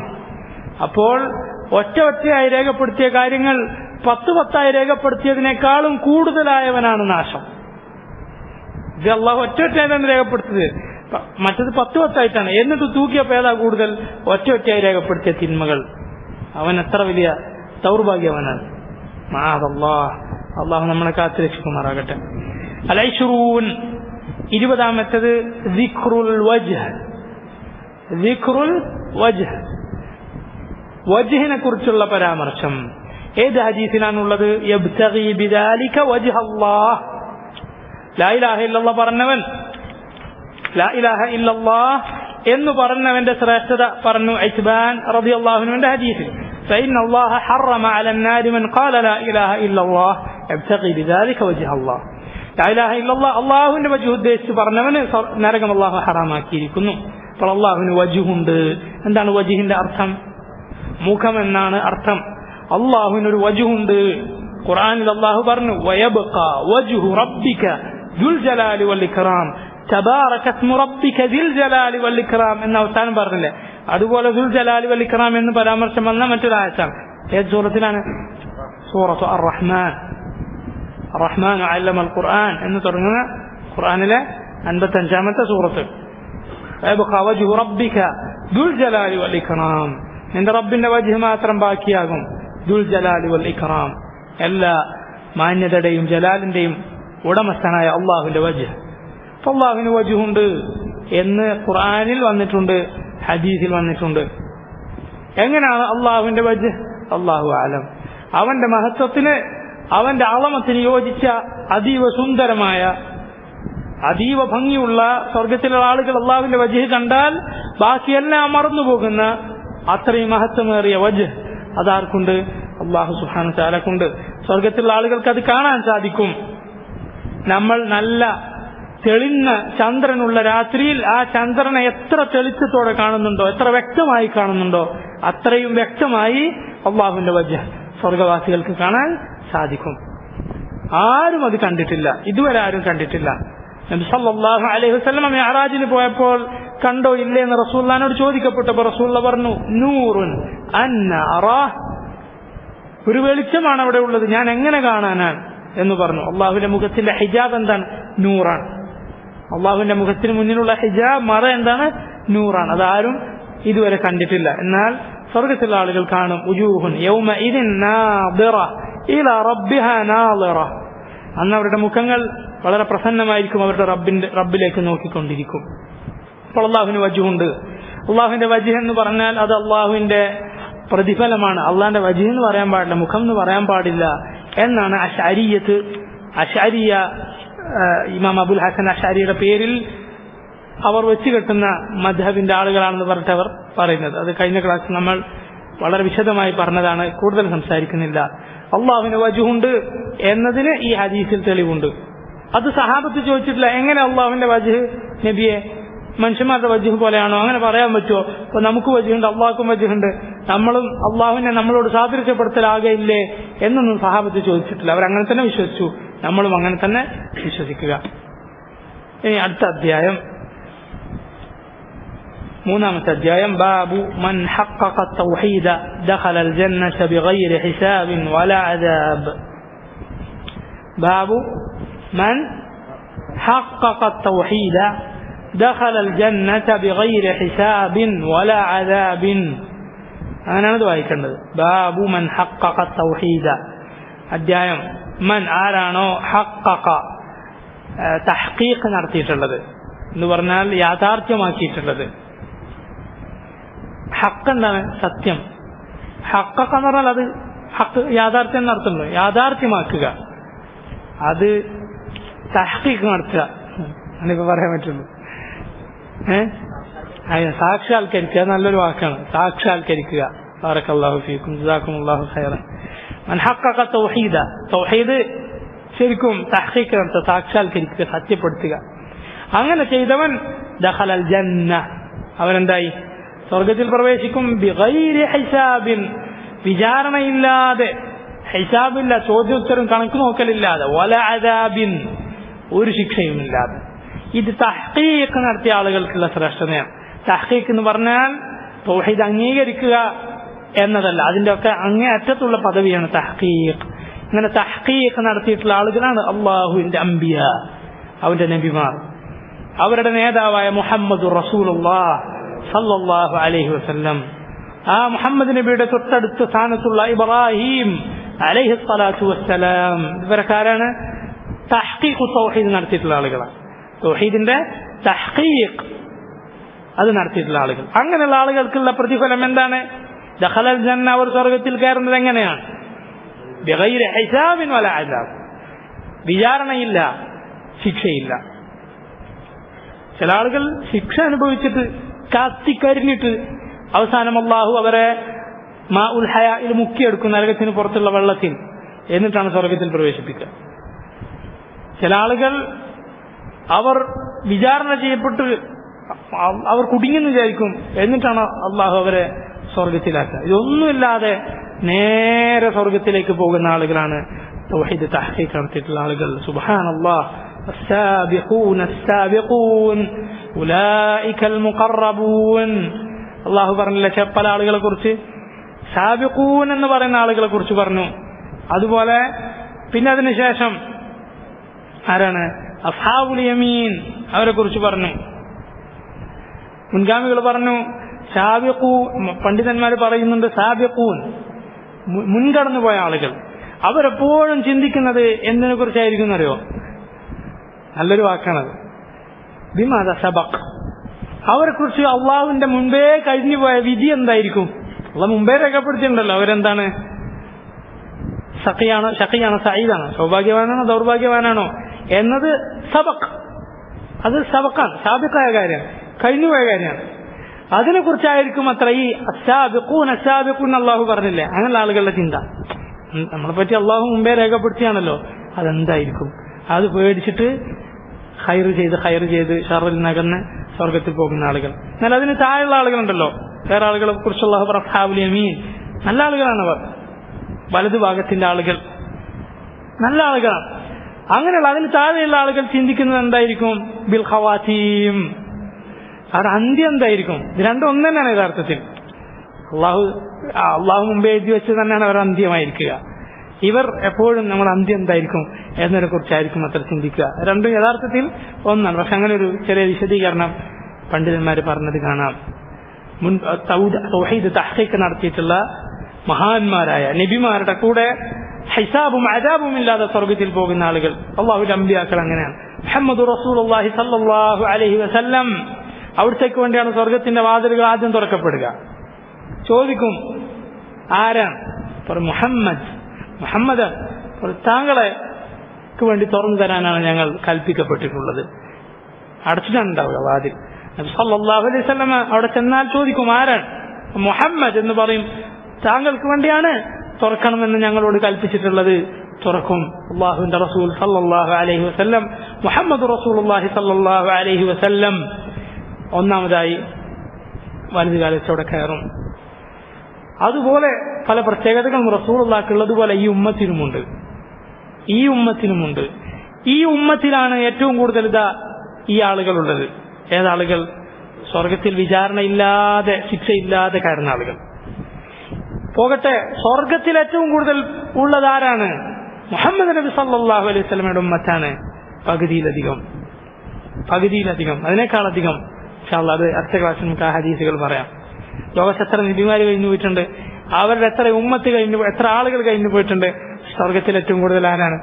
അപ്പോൾ ഒറ്റയായി രേഖപ്പെടുത്തിയ കാര്യങ്ങൾ 10 രേഖപ്പെടുത്തിയതിനേക്കാളും കൂടുതലായവനാണ് നാശം. ഇത് അള്ളാഹു ഒറ്റയായിട്ടാണ് രേഖപ്പെടുത്തിയത്, മറ്റത് 10 എന്നിട്ട് തൂക്കിയപ്പോൾ ഏതാ കൂടുതൽ? ഒറ്റയായി രേഖപ്പെടുത്തിയ തിന്മകൾ. അവൻ എത്ര വലിയ ദൗർഭാഗ്യവനാണ്. മഅദല്ലാഹ്, അള്ളാഹു നമ്മളെ കാത്തുരക്ഷിക്കുമാറാകട്ടെ. അൽ-20 20ാമത്തേത് ദിക്റുൽ വജ്ഹ്. ദിക്റുൽ വജ്ഹ്, വജ്ഹിനെ കുറിച്ചുള്ള പരാമർശം. ഏത് ഹദീസിലാണുള്ളത്? യബ്തഗി ബിദാലിക വജ്ഹ അല്ലാഹ്. ലാ ഇലാഹ ഇല്ലല്ലാഹ് പറഞ്ഞവൻ, ലാ ഇലാഹ ഇല്ലല്ലാഹ് എന്ന് പറഞ്ഞവന്റെ ശ്രേഷ്ഠത പറഞ്ഞു ഇത്ബാൻ റളിയല്ലാഹു അൻഹുവിന്റെ ഹദീസിൽ. فإن الله حرم على النار من قال لا إله إلا الله يبتغي بذلك وجه الله. لا إله إلا الله അല്ലാഹുവിന്റെ വജ്ഹ് ഉദ്ദേശിച്ച് പറഞ്ഞവന് നരകം അല്ലാഹു ഹറാമാക്കിയിരിക്കുന്നു. അപ്പോൾ അല്ലാഹുവിന് വജ്ഹുണ്ട്. എന്താണ് വജ്ഹിന്റെ അർത്ഥം? മുഖം എന്നാണ് അർത്ഥം. അല്ലാഹുവിനൊരു വജ്ഹുണ്ട്. ഖുർആനിൽ അല്ലാഹു പറഞ്ഞു, വയബ്ഖാ വജ്ഹു റബ്ബിക ദുൽ ജലാലി വൽ ഇക്റാം തബാറക ഇസ്മു റബ്ബിക ദിൽ ജലാലി വൽ ഇക്റാം എന്ന അവസാനം പറഞ്ഞില്ലേ? അതുപോലെ ദുൽ ജലാലി വൽ ഇക്റാം എന്ന് പരാമർശം വന്ന മറ്റൊരു ആയത്താണ്. ഏത് സൂറത്തിലാണ്? സൂറത്തു അർ-റഹ്മാൻ. റഹ്മാൻ അല്ലമൽ ഖുർആൻ എന്ന് തുടങ്ങുന്ന ഖുർആനിലെ 55ാമത്തെ സൂറത്ത്. വയബ്ഖാ വജ്ഹു റബ്ബിക ദുൽ ജലാലി വൽ ഇക്റാം. നിന്റെ റബ്ബിന്റെ വജ്ഹ് മാത്രം ബാക്കിയാകും. ദുൽ ജലാലി വൽ ഇക്റാം, എല്ലാ മാന്യതയുടെയും ജലാലിന്റെയും ഉടമസ്ഥനായ അള്ളാഹുവിന്റെ വജ്ഹ്. അള്ളാഹുവിന് വജ്ഹുണ്ട് എന്ന് ഖുർആനിൽ വന്നിട്ടുണ്ട്, ഹദീസിൽ വന്നിട്ടുണ്ട്. എങ്ങനെയാണ് അള്ളാഹുവിന്റെ വജ്ഹ്? അല്ലാഹു അഅലം. അവന്റെ മഹത്വത്തിന്, അവന്റെ അളമത്തിന് യോജിച്ച അതീവ സുന്ദരമായ, അതീവ ഭംഗിയുള്ള സ്വർഗത്തിലുള്ള ആളുകൾ അള്ളാഹുവിന്റെ വജ്ഹ് കണ്ടാൽ ബാക്കിയെല്ലാം മറന്നുപോകുന്ന അത്രയും മഹത്വമേറിയ വജ്ഹ് അതാർക്കുണ്ട്? അല്ലാഹു സുബ്ഹാനഹു വ തആലക്കുണ്ട്. സ്വർഗത്തിലുള്ള ആളുകൾക്ക് അത് കാണാൻ സാധിക്കും. നമ്മൾ നല്ല തെളിഞ്ഞ ചന്ദ്രനുള്ള രാത്രിയിൽ ആ ചന്ദ്രനെ എത്ര തെളിച്ചത്തോടെ കാണുന്നുണ്ടോ, എത്ര വ്യക്തമായി കാണുന്നുണ്ടോ, അത്രയും വ്യക്തമായി അള്ളാഹുവിന്റെ വജ്ഹ് സ്വർഗവാസികൾക്ക് കാണാൻ സാധിക്കും. ആരും അത് കണ്ടിട്ടില്ല, ഇതുവരെ ആരും കണ്ടിട്ടില്ല. നബി സല്ലല്ലാഹു അലൈഹി വസല്ലം മിഅ്റാജിന് പോയപ്പോൾ കണ്ടോ ഇല്ലേ എന്ന് റസൂലുള്ളാഹിനോട് ചോദിക്കപ്പെട്ടപ്പോൾ റസൂലുള്ള പറഞ്ഞു, നൂറുൻ അന്ന അറാഹ്, ഒരു വെളിച്ചമാണ് അവിടെ ഉള്ളത്, ഞാൻ എങ്ങനെ കാണാനാണ് എന്ന് പറഞ്ഞു. അള്ളാഹുവിന്റെ മുഖത്തിന്റെ ഹിജാബ് എന്താണ്? നൂറാണ്. അള്ളാഹുവിന്റെ മുഖത്തിന് മുന്നിലുള്ള ഹിജാബ്, മറ എന്താണ്? നൂറാണ്. അതാരും ഇതുവരെ കണ്ടിട്ടില്ല. എന്നാൽ സ്വർഗത്തിലുള്ള ആളുകൾ കാണും. ഉജൂഹുൻ യൗമഇദിൻ നാദിറ ഇലാ റബ്ബിഹാ നാദിറ. അന്ന് അവരുടെ മുഖങ്ങൾ വളരെ പ്രസന്നമായിരിക്കും, അവരുടെ റബ്ബിലേക്ക് നോക്കിക്കൊണ്ടിരിക്കും. അപ്പോൾ അള്ളാഹുവിന് വജ്ഹുണ്ട്. അള്ളാഹുവിന്റെ വജ്ഹ് എന്ന് പറഞ്ഞാൽ അത് അള്ളാഹുവിന്റെ പ്രതിഫലമാണ്. അള്ളാഹിന്റെ വജ്ഹ് എന്ന് പറയാൻ പാടില്ല, മുഖം എന്ന് പറയാൻ പാടില്ല എന്നാണ് അശ്അരിയ ഇമാം അബുൽ ഹസൻ അശ്അരിയുടെ പേരിൽ അവർ വെച്ച് കെട്ടുന്ന മദ്ഹബിന്റെ ആളുകളാണെന്ന് പറഞ്ഞിട്ട് അവർ പറയുന്നത്. അത് കഴിഞ്ഞ ക്ലാസ്സിൽ നമ്മൾ വളരെ വിശദമായി പറഞ്ഞതാണ്, കൂടുതൽ സംസാരിക്കുന്നില്ല. അള്ളാഹുവിന് വജ്ഹുണ്ട് എന്നതിന് ഈ ഹദീസിൽ തെളിവുണ്ട്. അത് സഹാബത്ത് ചോദിച്ചിട്ടില്ല, എങ്ങനെ അള്ളാഹുവിന്റെ വജ്ഹ് നബിയെ മനുഷ്യന്മാരുടെ വജ്ഹ് പോലെയാണോ, അങ്ങനെ പറയാൻ പറ്റുമോ? അപ്പൊ നമുക്ക് വജ്ഹുണ്ട്, അള്ളാഹ്ക്കും വജ്ഹുണ്ട്, നമ്മളും അള്ളാഹുവിനെ നമ്മളോട് സാദൃശ്യപ്പെടുത്തലാകയില്ലേ എന്നൊന്നും സഹാബത്ത് ചോദിച്ചിട്ടില്ല. അവരങ്ങനെ തന്നെ വിശ്വസിച്ചു, നമ്മളും അങ്ങനെ തന്നെ വിശ്വസിക്കുക. ഇനി അടുത്ത അധ്യായം, മൂന്നാമത്തെ അധ്യായം, ബാബു മൻ ഹഖഖ തൗഹീദ ദഖലൽ ജന്നത ബിഗൈരി ഹിസാബിൻ വലാ അദാബ്. ബാബു മൻ ഹഖഖ തൗഹീദ ദഖലൽ ജന്നത ബിഗൈരി ഹിസാബിൻ വലാ അദാബിൻ. അങ്ങനെയാണ് ഇത് വായിക്കേണ്ടത്. ബാബു മൻ ഹഖഖ തൗഹീദ. അധ്യായം മൻ ആരാണോ ഹഖഖ തഹ്ഖീഖ് നടത്തിയിട്ടുള്ളത് എന്ന് പറഞ്ഞാൽ യാഥാർത്ഥ്യമാക്കിയിട്ടുള്ളത്. ഹക്ക് എന്താണ്? സത്യം. ഹഖഖ എന്ന് പറഞ്ഞാൽ അത് ഹക്ക് യാഥാർത്ഥ്യം നടത്തുന്നു, യാഥാർത്ഥ്യമാക്കുക. അത് തഹ്ഖീഖ് നടത്തുക എന്നിപ്പോ പറയാൻ പറ്റുള്ളൂ. സാക്ഷാത്കരിക്കുക നല്ലൊരു വാക്കാണ്, സാക്ഷാത്കരിക്കുക. ബാറക്കല്ലാഹു ഫീക്കും, ജസാക്കുമുല്ലാഹു ഖൈറൻ. മൻ ഹഖഖ തൗഹീദ, തൗഹീദ് ശരിക്കും തഹ്ഖീഖ് നടത്തുക, സാക്ഷാത്കരിക്കുക, സത്യപ്പെടുത്തുക. അങ്ങനെ ചെയ്തവൻ ദഖലൽ ജന്ന, അവനെന്തായി? സ്വർഗത്തിൽ പ്രവേശിക്കും. ബിഗൈരി ഹിസാബിൻ, വിചാരണയില്ലാതെ, ഹിസാബില്ല, ചോദ്യോത്തരം കണക്ക് നോക്കലില്ലാതെ, വല അദാബിൻ, ഒരു ശിക്ഷയുമില്ലാതെ. ഇത് തഹ്ഖീഖ് നടത്തിയ ആളുകൾക്കുള്ള ശ്രേഷ്ഠതയാണ്. തഹ്ഖീഖ് എന്ന് പറഞ്ഞാൽ തൗഹീദ് അംഗീകരിക്കുക എന്നതല്ല, അതിന്റെ ഒക്കെ അങ്ങേ അറ്റത്തുള്ള പദവിയാണ് തഹ്ഖീഖ്. ഇങ്ങനെ തഹ്ഖീഖ് നടത്തിയിട്ടുള്ള ആളുകളാണ് അള്ളാഹുവിന്റെ അംബിയ, അവന്റെ നബിമാർ. അവരുടെ നേതാവായ മുഹമ്മദുർ റസൂലുള്ളാഹ് സല്ലല്ലാഹു അലൈഹി വസല്ലം, ആ മുഹമ്മദ് നബിയുടെ തൊട്ടടുത്ത സ്ഥാനത്തുള്ള ഇബ്രാഹിം അലൈഹി സ്വലാത്തു വസ്സലാം, ഇവരൊക്കെ ആരാണ്? തഹ്ഖീഖ് തൗഹീദ് നടത്തിയിട്ടുള്ള ആളുകളാണ്. തൗഹീദിന്റെ തഹ്ഖീഖ് അത് നടത്തിയിട്ടുള്ള ആളുകൾ. അങ്ങനെയുള്ള ആളുകൾക്കുള്ള പ്രതിഫലം എന്താണ്? ദഖലൽ ജന്ന, അവർ സ്വർഗത്തിൽ കയറുന്നത് എങ്ങനെയാണ്? ബിഗൈരി ഹിസാബിൻ വലാ അദാബ്, വിചാരണയില്ല, ശിക്ഷയില്ല. ചില ആളുകൾ ശിക്ഷ അനുഭവിച്ചിട്ട് കാത്തിക്കരിഞ്ഞിട്ട് അവസാനം അള്ളാഹു അവരെ മാ ഉൽ ഹയായിൽ മുക്കിയെടുക്കും, നരകത്തിന് പുറത്തുള്ള വെള്ളത്തിൽ, എന്നിട്ടാണ് സ്വർഗത്തിൽ പ്രവേശിപ്പിക്കുക. ചില ആളുകൾ അവർ വിചാരണ ചെയ്യപ്പെട്ട് അവർ കുടുങ്ങിയെന്ന് വിചാരിക്കും, എന്നിട്ടാണ് അള്ളാഹു അവരെ സ്വർഗത്തിലാക്കുക. ഇതൊന്നുമില്ലാതെ നേരെ സ്വർഗത്തിലേക്ക് പോകുന്ന ആളുകളാണ് തൗഹീദ് തഹ്ഖീഖ് നടത്തിയിട്ടുള്ള ആളുകൾ. സുബ്ഹാനല്ലാഹ്. السابقون السابقون أولئك المقربون. അള്ളാഹു പറഞ്ഞില്ല പല ആളുകളെ കുറിച്ച്, സാബിഖൂൻ എന്ന് പറയുന്ന ആളുകളെ കുറിച്ച് പറഞ്ഞു. അതുപോലെ പിന്നെ അതിനുശേഷം ആരാണ്? അസ്ഹാബുൽ യമീൻ, അവരെ കുറിച്ച് പറഞ്ഞു. മുൻഗാമികൾ പറഞ്ഞു സാബിഖൂ, പണ്ഡിതന്മാർ പറയുന്നുണ്ട് സാബിഖൂൻ, മുൻകടന്നു പോയ ആളുകൾ. അവരെപ്പോഴും ചിന്തിക്കുന്നത് എന്തിനെ കുറിച്ചായിരിക്കും അറിയോ? നല്ലൊരു വാക്കാണത്, ബിമാദ സബഖ്. അവരെ കുറിച്ച് അള്ളാഹുവിന്റെ മുമ്പേ കഴിഞ്ഞു പോയ വിധി എന്തായിരിക്കും? അള്ളാഹ് മുമ്പേ രേഖപ്പെടുത്തിയിട്ടുണ്ടല്ലോ അവരെന്താണ്, ഷഖിയാണോ സഈദാണോ, സൗഭാഗ്യവാനാണോ ദൗർഭാഗ്യവാനാണോ എന്നത് സബഖ്. അത് സബഖാണ്, സാബിഖായ കാര്യം, കഴിഞ്ഞുപോയ കാര്യമാണ്. അതിനെ കുറിച്ചായിരിക്കും അത്ര ഈ അസ്സാബിഖൂൻ അള്ളാഹു പറഞ്ഞില്ലേ, അങ്ങനെയുള്ള ആളുകളുടെ ചിന്ത. നമ്മളെ പറ്റി അള്ളാഹു മുമ്പേ രേഖപ്പെടുത്തിയാണല്ലോ, അതെന്തായിരിക്കും? അത് പേടിച്ചിട്ട് ഖൈർ ചെയ്ത് ഷർറിൽ നകന്ന് സ്വർഗത്തിൽ പോകുന്ന ആളുകൾ. എന്നാൽ അതിന് താഴെയുള്ള ആളുകളുണ്ടല്ലോ, വേറെ ആളുകളെ കുറിച്ചുള്ള അസ്ഹാബുൽ യമീൻ, നല്ല ആളുകളാണ് അവർ. വലതുഭാഗത്തിന്റെ ആളുകൾ നല്ല ആളുകളാണ്. അങ്ങനെയുള്ള അതിന് താഴെയുള്ള ആളുകൾ ചിന്തിക്കുന്നത് എന്തായിരിക്കും? ബിൽ ഖവാതീം, അവരുടെ അന്ത്യം എന്തായിരിക്കും? ഇത് രണ്ടും ഒന്ന് തന്നെയാണ് യഥാർത്ഥത്തിൽ. അള്ളാഹു മുമ്പേ എഴുതി വെച്ച് തന്നെയാണ് അവരുടെ അന്ത്യമായിരിക്കുക. ഇവർ എപ്പോഴും നമ്മുടെ അന്ത്യം എന്തായിരിക്കും എന്നതിനെ കുറിച്ചായിരിക്കും അത്ര ചിന്തിക്കുക. രണ്ടും യഥാർത്ഥത്തിൽ ഒന്നാണ്. പക്ഷെ അങ്ങനെ ഒരു ചെറിയ വിശദീകരണം പണ്ഡിതന്മാർ പറഞ്ഞത് കാണാം. മുൻ തൗഹീദ് തഹ്ഖീഖ് നടത്തിയിട്ടുള്ള മഹാന്മാരായ നബിമാരുടെ കൂടെ ഹിസാബും അദാബും ഇല്ലാതെ സ്വർഗത്തിൽ പോകുന്ന ആളുകൾ അള്ളാഹുവിന്റെ അമ്പിയാക്കൾ അങ്ങനെയാണ്. മുഹമ്മദ് റസൂലുള്ളാഹി സ്വല്ലല്ലാഹു അലൈഹി വസല്ലം അവിടത്തേക്ക് വേണ്ടിയാണ് സ്വർഗത്തിന്റെ വാതിലുകൾ ആദ്യം തുറക്കപ്പെടുക. ചോദിക്കും, ആരാണ്? മുഹമ്മദ് താങ്കളെക്ക് വേണ്ടി തുറന്നു തരാനാണ് ഞങ്ങൾ കൽപ്പിക്കപ്പെട്ടിട്ടുള്ളത്. അടച്ചിട്ടുണ്ടാവുക വാതിൽ. നബി സല്ലല്ലാഹു അലൈഹി വസല്ലം അവിടെ ചെന്നാൽ ചോദിക്കും, ആരാണ്? മുഹമ്മദ് എന്ന് പറയും. താങ്കൾക്ക് വേണ്ടിയാണ് തുറക്കണമെന്ന് ഞങ്ങളോട് കൽപ്പിച്ചിട്ടുള്ളത്. തുറക്കും. അല്ലാഹുവിന്റെ റസൂൽ സല്ലല്ലാഹു അലൈഹി വസല്ലം, മുഹമ്മദ് റസൂലുള്ളാഹി സല്ലല്ലാഹു അലൈഹി വസല്ലം ഒന്നാമതായി വലതുകാലത്തോടെ കയറും. അതുപോലെ പല പ്രത്യേകതകളും റസൂലുള്ളാഹിക്കുള്ളതുപോലെ ഈ ഉമ്മത്തിനുമുണ്ട്. ഈ ഉമ്മത്തിലാണ് ഏറ്റവും കൂടുതൽ ഈ ആളുകളുള്ളത്. ഏതാളുകൾ? സ്വർഗത്തിൽ വിചാരണയില്ലാതെ ശിക്ഷയില്ലാതെ കയറുന്ന ആളുകൾ. പോകട്ടെ, സ്വർഗത്തിൽ ഏറ്റവും കൂടുതൽ ഉള്ളതാരാണ്? മുഹമ്മദ് നബി സല്ലല്ലാഹു അലൈഹി വസല്ലമയുടെ ഉമ്മത്താണ്. പകുതിയിലധികം അതിനേക്കാളധികം. ഇൻഷാ അല്ലാഹ് അത് അടുത്ത ക്ലാസ്സിൽ നമുക്ക് ആ ഹദീസുകൾ പറയാം. ലോകത്ത് എത്ര നബിമാര് കഴിഞ്ഞു പോയിട്ടുണ്ട്, അവരുടെ എത്ര ഉമ്മത്ത് കഴിഞ്ഞു, എത്ര ആളുകൾ കഴിഞ്ഞു പോയിട്ടുണ്ട്. സ്വർഗത്തിൽ ഏറ്റവും കൂടുതൽ ആരാണ്?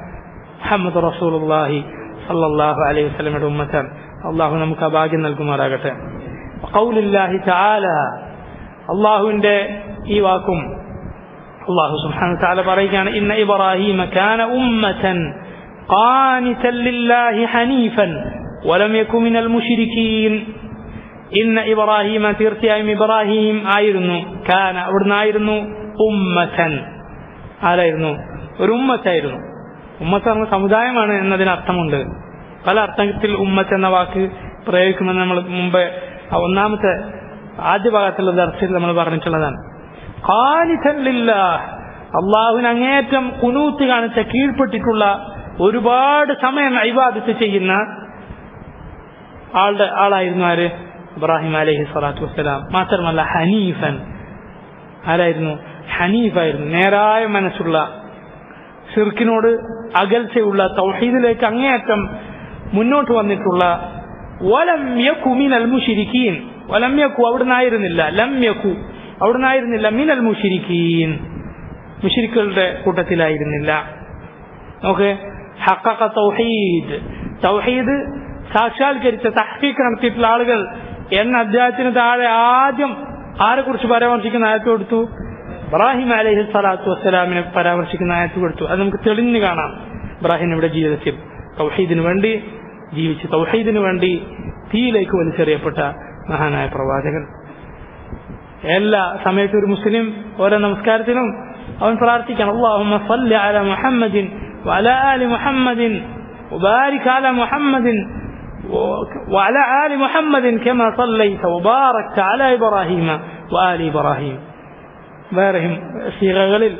മുഹമ്മദ് റസൂലുള്ളാഹി സല്ലല്ലാഹു അലൈഹി വസല്ലമയുടെ ഉമ്മത്താണ്. അള്ളാഹു നമുക്ക് ആ ഭാഗ്യം നൽകുമാറാകട്ടെ. ഖൗലുല്ലാഹി തആല, അള്ളാഹുവിന്റെ ഈ വാക്കും അള്ളാഹു സുബ്ഹാനഹു വ തആല പറയുകയാണ്, ഇന്ന ഇബ്രാഹീമ കാന ഉമ്മതൻ ഖാനിതൻ ലില്ലാഹി ഹനീഫൻ വലം യകു മിനൽ മുശ്രികീൻ. ഇന്ന ഇബ്രാഹീമ, തീർച്ചയായും ഇബ്രാഹീം ആയിരുന്നു, കാന അവിടുന്നായിരുന്നു, ഉമ്മതൻ ആരായിരുന്നു? ഒരു ഉമ്മത്തായിരുന്നു. ഉമ്മത്ത് എന്ന സമുദായമാണ് എന്നതിന് അർത്ഥമുണ്ട്. പല അർത്ഥത്തിൽ ഉമ്മത്ത് എന്ന വാക്ക് പ്രയോഗിക്കുമെന്ന് നമ്മൾ മുമ്പ് ഒന്നാമത്തെ ആദ്യ ഭാഗത്തുള്ള ദർശനം നമ്മൾ പറഞ്ഞിട്ടുള്ളതാണ്. ഖാനിതൻ ലില്ലാഹ്, അള്ളാഹുവിന് അങ്ങേറ്റം ഖുനൂത്ത് കാണിച്ച, കീഴ്പ്പെട്ടിട്ടുള്ള, ഒരുപാട് സമയം ഇബാദത്ത് ചെയ്യുന്ന ആളായിരുന്നു ആര്? ഇബ്രാഹിം അലൈഹി സ്വലാത്തു വസ്സലാം. മാത്രമല്ല ഹനീഫൻ, ആരായിരുന്നു? ഹനീഫായിരുന്നു. നേരായ മനസ്സുള്ള, ശിർക്കിനോട് അകൽച്ചയുള്ള, തൗഹീദിലേക്ക് അങ്ങേയറ്റം മുന്നോട്ട് വന്നിട്ടുള്ള. വലം യകു മിനൽ മുശ്രികീൻ, വലം യകു അവിടുന്നായിരുന്നില്ല, ലം യകു അവിടുന്നായിരുന്നില്ല, മിനൽ മുശ്രികീൻ മുശ്രിക്കുകളുടെ കൂട്ടത്തിലായിരുന്നില്ല. നോക്ക്, ഹഖഖ തൗഹീദ് സാക്ഷാത്കരിച്ച, തഹ്ഖീഖ് നടത്തിയിട്ടുള്ള ആളുകൾ എന്ന അധ്യായത്തിന് താഴെ ആദ്യം ആരെ കുറിച്ച് പരാമർശിക്കുന്ന ആയത്ത് കൊടുത്തു? ഇബ്രാഹിം അലൈഹി സ്വലാത്തു വസ്സലാമിനെ പരാമർശിക്കുന്ന ആയത്ത് കൊടുത്തു. അത് നമുക്ക് തെളിഞ്ഞു കാണാം. ഇബ്രാഹിമിന്റെ ജീവിതത്തിൽ തൗഹീദിന് വേണ്ടി ജീവിച്ച്, തൗഹീദിന് വേണ്ടി തീയിലേക്ക് വലിച്ചെറിയപ്പെട്ട മഹാനായ പ്രവാചകൻ. എല്ലാ സമയത്തും ഒരു മുസ്ലിം ഓരോ നമസ്കാരത്തിലും അവൻ പ്രാർത്ഥിക്കണം, അല്ലാഹുമ്മ സ്വല്ലി അലാ മുഹമ്മദിൻ വഅലാ ആലി മുഹമ്മദിൻ വബാരിക് അലാ മുഹമ്മദിൻ വഅലാ ആലി മുഹമ്മദിൻ കമാ സ്വല്ലൈത വബാറക്ത അലാ ഇബ്രാഹീമ വആലി ഇബ്രാഹീം. വേറെയും സിഗകളിൽ,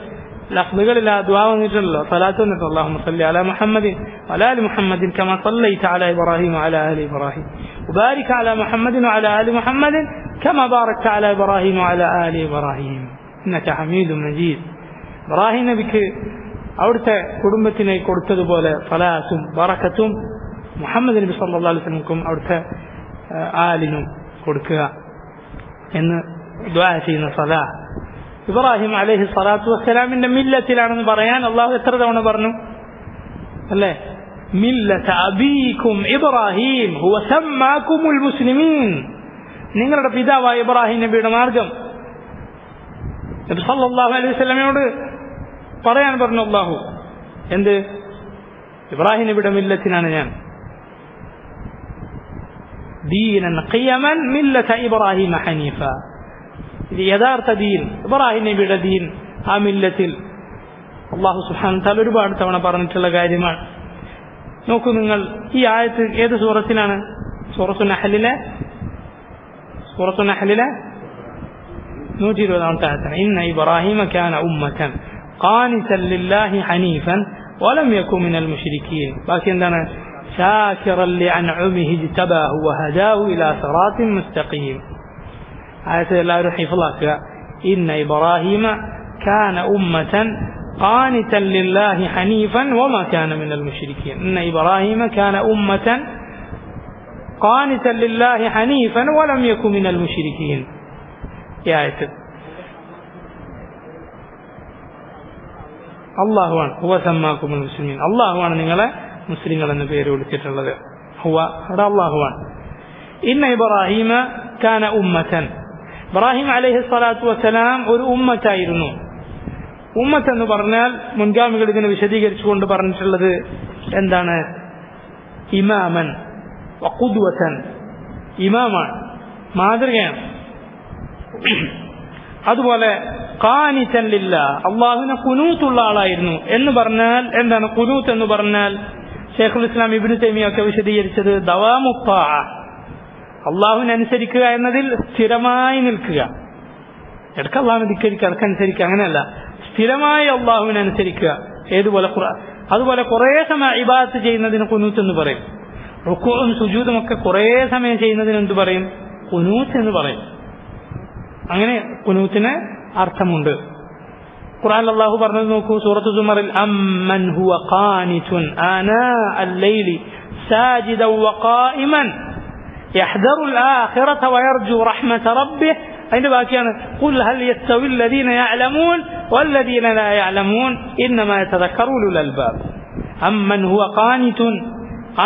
ലഫ്ളുകളിൽ ആ ദുആ വന്നിട്ടുണ്ടല്ലോ, സ്വലാത്ത് വന്നിട്ടുണ്ട്. അല്ലാഹുമ്മ സ്വല്ലി അലാ മുഹമ്മദിൻ വഅലാ ആലി മുഹമ്മദിൻ കമാ സ്വല്ലൈത അലാ ഇബ്രാഹീമ വഅലാ ആലി ഇബ്രാഹീം വബാരിക് അലാ മുഹമ്മദിൻ വഅലാ ആലി മുഹമ്മദിൻ കമാ ബാറക്ത അലാ ഇബ്രാഹീമ വഅലാ ആലി ഇബ്രാഹീം ഇന്നക ഹമീദും മജീദ്. ഇബ്രാഹിം നബിക്ക് അവിടുത്തെ കുടുംബത്തിനെ കൊടുത്തതുപോലെ സലാത്തും ബറക്കത്തും മുഹമ്മദ് നബി സല്ലല്ലാഹു അലൈഹി വസല്ലമക്കും അവിടുത്തെ ആലിനും കൊടുക്കുക എന്ന് ദുആ ചെയ്യുന്ന സലാത്ത് ഇബ്രാഹിം അലൈഹി സ്വലാത്തു വസ്സലാമിന്റെ മില്ലത്തിലാണെന്ന് പറയാൻ അള്ളാഹു എത്ര തവണ പറഞ്ഞു? അല്ലേ? മില്ലത അബീകും ഇബ്രാഹിം ഹുവ സമ്മാകുമുൽ മുസ്ലിമീൻ, നിങ്ങളുടെ പിതാവായ ഇബ്രാഹിം നബിയുടെ മാർഗം നബി സല്ലല്ലാഹു അലൈഹി വസല്ലമയോട് പറയാൻ പറഞ്ഞു അള്ളാഹു. എന്ത്? ഇബ്രാഹിം നബിയുടെ മില്ലത്തിനാണ് ഞാൻ. ദീനൻ ഖിയമൻ മില്ലത ഇബ്രാഹിം ഹനീഫ, ഇത് യഥാർത്ഥ ദീൻ, ഇബ്രാഹിം നബിയുടെ ദീൻ. ആ മില്ലത്തിൽ അല്ലാഹു സുബ്ഹാനഹു വ തആല ഒരുപാട് തവണ പറഞ്ഞിട്ടുള്ള കാര്യമാണ്. നോക്കൂ നിങ്ങൾ, ഈ ആയത്ത് ഏത് സൂറത്തിലാണ്? സൂറത്തു നഹ്ലിലെ 120-ാമത്തെ ആയത്താണ്. ഇന്ന ഇബ്രാഹിമ കാന ഉമ്മതൻ ഖാനിതൻ ലില്ലാഹി ഹനീഫൻ വലം യകു മിനൽ മുശ്രികീൻ. ബാക്കി എന്താണ്? ശാകിറൻ ലിഅൻഉമിഹി ഇജ്തബാഹു വഹദാഹു ഇലാ സിറാത്തിൻ മുസ്തഖീം. ആയത്ത് എല്ലാവരും ഹിഫ്ളാക്കുക. ഇന്ന ഇബ്രാഹിമ കാന ഉമ്മതൻ ഖാനിതൻ ലില്ലാഹി ഹനീഫൻ വമാ കാന മിനൽ മുശ്രികീൻ. ഇന്ന ഇബ്രാഹിമ കാന ഉമ്മതൻ ഖാനിതൻ ലില്ലാഹി ഹനീഫൻ വലം യകു മിനൽ മുശ്രികീൻ. ഈ ആയത്ത് അള്ളാഹുവാണ്. ഹുവ സമ്മാകുമുൽ മുസ്ലിമീൻ, അള്ളാഹുവാണ് നിങ്ങളെ മുസ്ലിങ്ങൾ എന്ന പേര് വിളിച്ചിട്ടുള്ളത്. ഹുവ അവിടെ അള്ളാഹുവാണ്. ഇന്ന ഇബ്രാഹിമ കാന ഉമ്മതൻ, ഇബ്രാഹിം അലൈഹി സ്വലാത്തു വസ്സലാം ഒരു ഉമ്മത്തായിരുന്നു. ഉമ്മത്ത് എന്ന് പറഞ്ഞാൽ മുൻഗാമികൾ ഇതിനെ വിശദീകരിച്ചുകൊണ്ട് പറഞ്ഞിട്ടുള്ളത് എന്താണ്? ഇമാമൻ വഖുദ്വതൻ, ഇമാമാണ്, മാതൃകയാണ്. അതുപോലെ ഖാനിതൻ ലില്ലാഹ്, അള്ളാഹുവിനെ ഖുനൂത്തുള്ള ആളായിരുന്നു എന്ന് പറഞ്ഞാൽ എന്താണ് ഖുനൂത്ത് എന്ന് പറഞ്ഞാൽ? ശൈഖുൽ ഇസ്ലാം ഇബ്നു തൈമിയ ഒക്കെ വിശദീകരിച്ചത് ദവാമുത്താഅ, അള്ളാഹുവിനെ അനുസരിക്കുക എന്നതിൽ സ്ഥിരമായി നിൽക്കുക. ഇടയ്ക്ക് അള്ളാഹുവിനെ ധിക്കരിക്കുക, ഇടയ്ക്കനുസരിക്കുക, അങ്ങനെയല്ല, സ്ഥിരമായി അള്ളാഹുവിനെ അനുസരിക്കുക. ഏതുപോലെ അതുപോലെ കുറേ സമയം ഇബാദത്ത് ചെയ്യുന്നതിന് ഖുനൂത്ത് എന്ന് പറയും. റുക്കൂഉം സുജൂദും ഒക്കെ കുറേ സമയം ചെയ്യുന്നതിന് എന്ത് പറയും? ഖുനൂത്ത് എന്ന് പറയും. അങ്ങനെ ഖുനൂത്തിന് അർത്ഥമുണ്ട്. ഖുർആനിൽ അല്ലാഹു പറഞ്ഞത് നോക്കൂ, സൂറത്തു സുമറിൽ അമ്മൻ ഹുവ ഖാനിതുൻ ആനാഅൽ ലൈലി സാജിദൻ വഖായിമൻ യഹ്ദറുൽ ആഖിറത വയർജു റഹ്മത റബ്ബിഹി. അതിന്റെ ബാക്കിയാണ് ഖുൽ ഹൽ യസ്തവി അല്ലദീന യഅലമൂൻ വല്ലദീന ലാ യഅലമൂൻ ഇന്നമാ യതദക്കറു ഉലുൽ അൽബാബ്. അമ്മൻ ഹുവ ഖാനിതുൻ,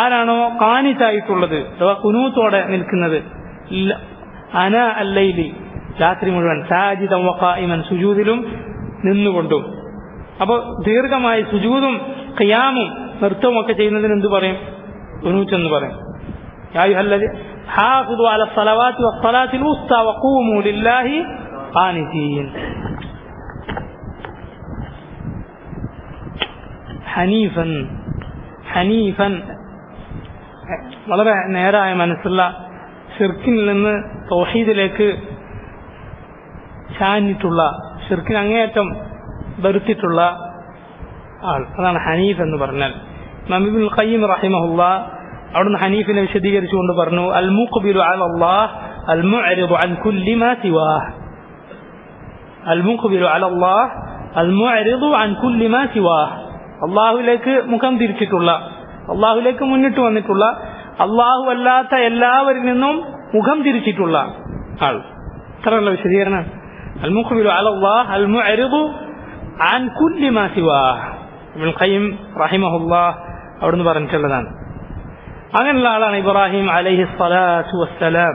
ആരാണോ ഖാനിതായിട്ടുള്ളത് അഥവാ ഖുനൂത്തോടെ നിൽക്കുന്നത്, ആനാഅൽ ലൈലി, രാത്രി മുഴുവൻ, സാജിദൻ വഖായിമൻ, സുജൂദിലും നിന്നുകൊണ്ടും. അപ്പോൾ ദീർഘമായി സുജൂദും ഖിയാമും നൃത്തവും ഒക്കെ ചെയ്യുന്നതിന് എന്ത് പറയും? ഖുനൂത്ത് എന്ന് പറയും. യാ അയ്യുഹല്ലദീന ഹാഫിദു അല സ്വലവാതി വസ്സലാത്തിൽ വുസ്താ വഖൂമു ലില്ലാഹി ഖാനിതീൻ. ഹനീഫൻ വളരെ നേരായ മനസ്സുള്ള, ശിർക്കിൽ നിന്ന് തൗഹീദിലേക്ക് ചാഞ്ഞിട്ടുള്ള, ശിർക്കിന് അങ്ങേയറ്റം വെറുത്തിട്ടുള്ള ആൾ, അതാണ് ഹനീഫ് എന്ന് പറഞ്ഞാൽ. ഇമാം ഇബ്നുൽ ഖയ്യിം റഹിമഹുല്ലാഹ് അവിടുന്ന് ഹനീഫിനെ വിശദീകരിച്ചുകൊണ്ട് പറഞ്ഞു, അൽ മുഖ്ബിലു അലല്ലാഹ് അൽ മുഅ്രിദു അൻ കുല്ലി മാ സിവാഹ്. അൽ മുഖ്ബിലു അലല്ലാഹ് അൽ മുഅ്രിദു അൻ കുല്ലി മാ സിവാഹ്, അള്ളാഹുവിലേക്ക് മുഖം തിരിച്ചിട്ടുള്ള, അള്ളാഹുവിലേക്ക് മുന്നിട്ട് വന്നിട്ടുള്ള, അള്ളാഹു അല്ലാത്ത എല്ലാവരിൽ നിന്നും മുഖം തിരിച്ചിട്ടുള്ള ആൾ. ഇത്രയുള്ള വിശദീകരണം. അൽ മുഖ്ബിലു അലല്ലാഹ് അൽ മുഅ്രിദു അൻ കുല്ലി മാ സിവാഹ്. ഇബ്നുൽ ഖയ്യിം റഹിമഹുല്ലാഹ് അവിടുന്ന് പറഞ്ഞിട്ടുള്ളതാണ്. അങ്ങനെയുള്ള ആളാണ് ഇബ്രാഹിം അലൈഹി സ്വലാത്തു വസ്സലാം.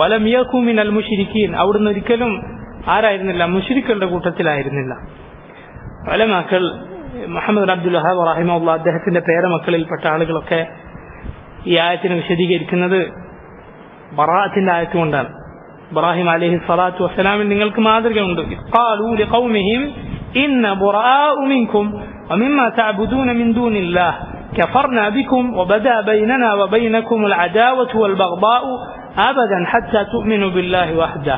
വലം യകു മിനൽ മുശ്രിക്കീൻ, അവിടുന്ന് ഒരിക്കലും ആരായിരുന്നില്ല? മുശ്രിക്കുകളുടെ കൂട്ടത്തിലായിരുന്നില്ല. ഉലമാക്കൾ മുഹമ്മദ് അബ്ദുൽ വഹാബ് റഹിമഹുല്ലാഹ് അദ്ദേഹത്തിന്റെ പേരമക്കളിൽപ്പെട്ട ആളുകളൊക്കെ ഈ ആയത്തിനെ വിശദീകരിക്കുന്നത് ബറാഅത്തിന്റെ ആയത്ത് കൊണ്ടാണ്. ഇബ്രാഹിം അലൈഹി സ്വലാത്തു വസ്സലാമിൽ നിങ്ങൾക്ക് മാതൃകയുണ്ട്. ഖാലൂ ലിഖൗമിഹിം ഇന്ന ബുറാഉ മിൻകും വമിമ്മാ തഅബുദൂന മിൻ ദൂനില്ലാഹ് كفرنا بكم وبدا بيننا وبينكم العداوة والبغضاء أبدا حتى تؤمنوا بالله وحده.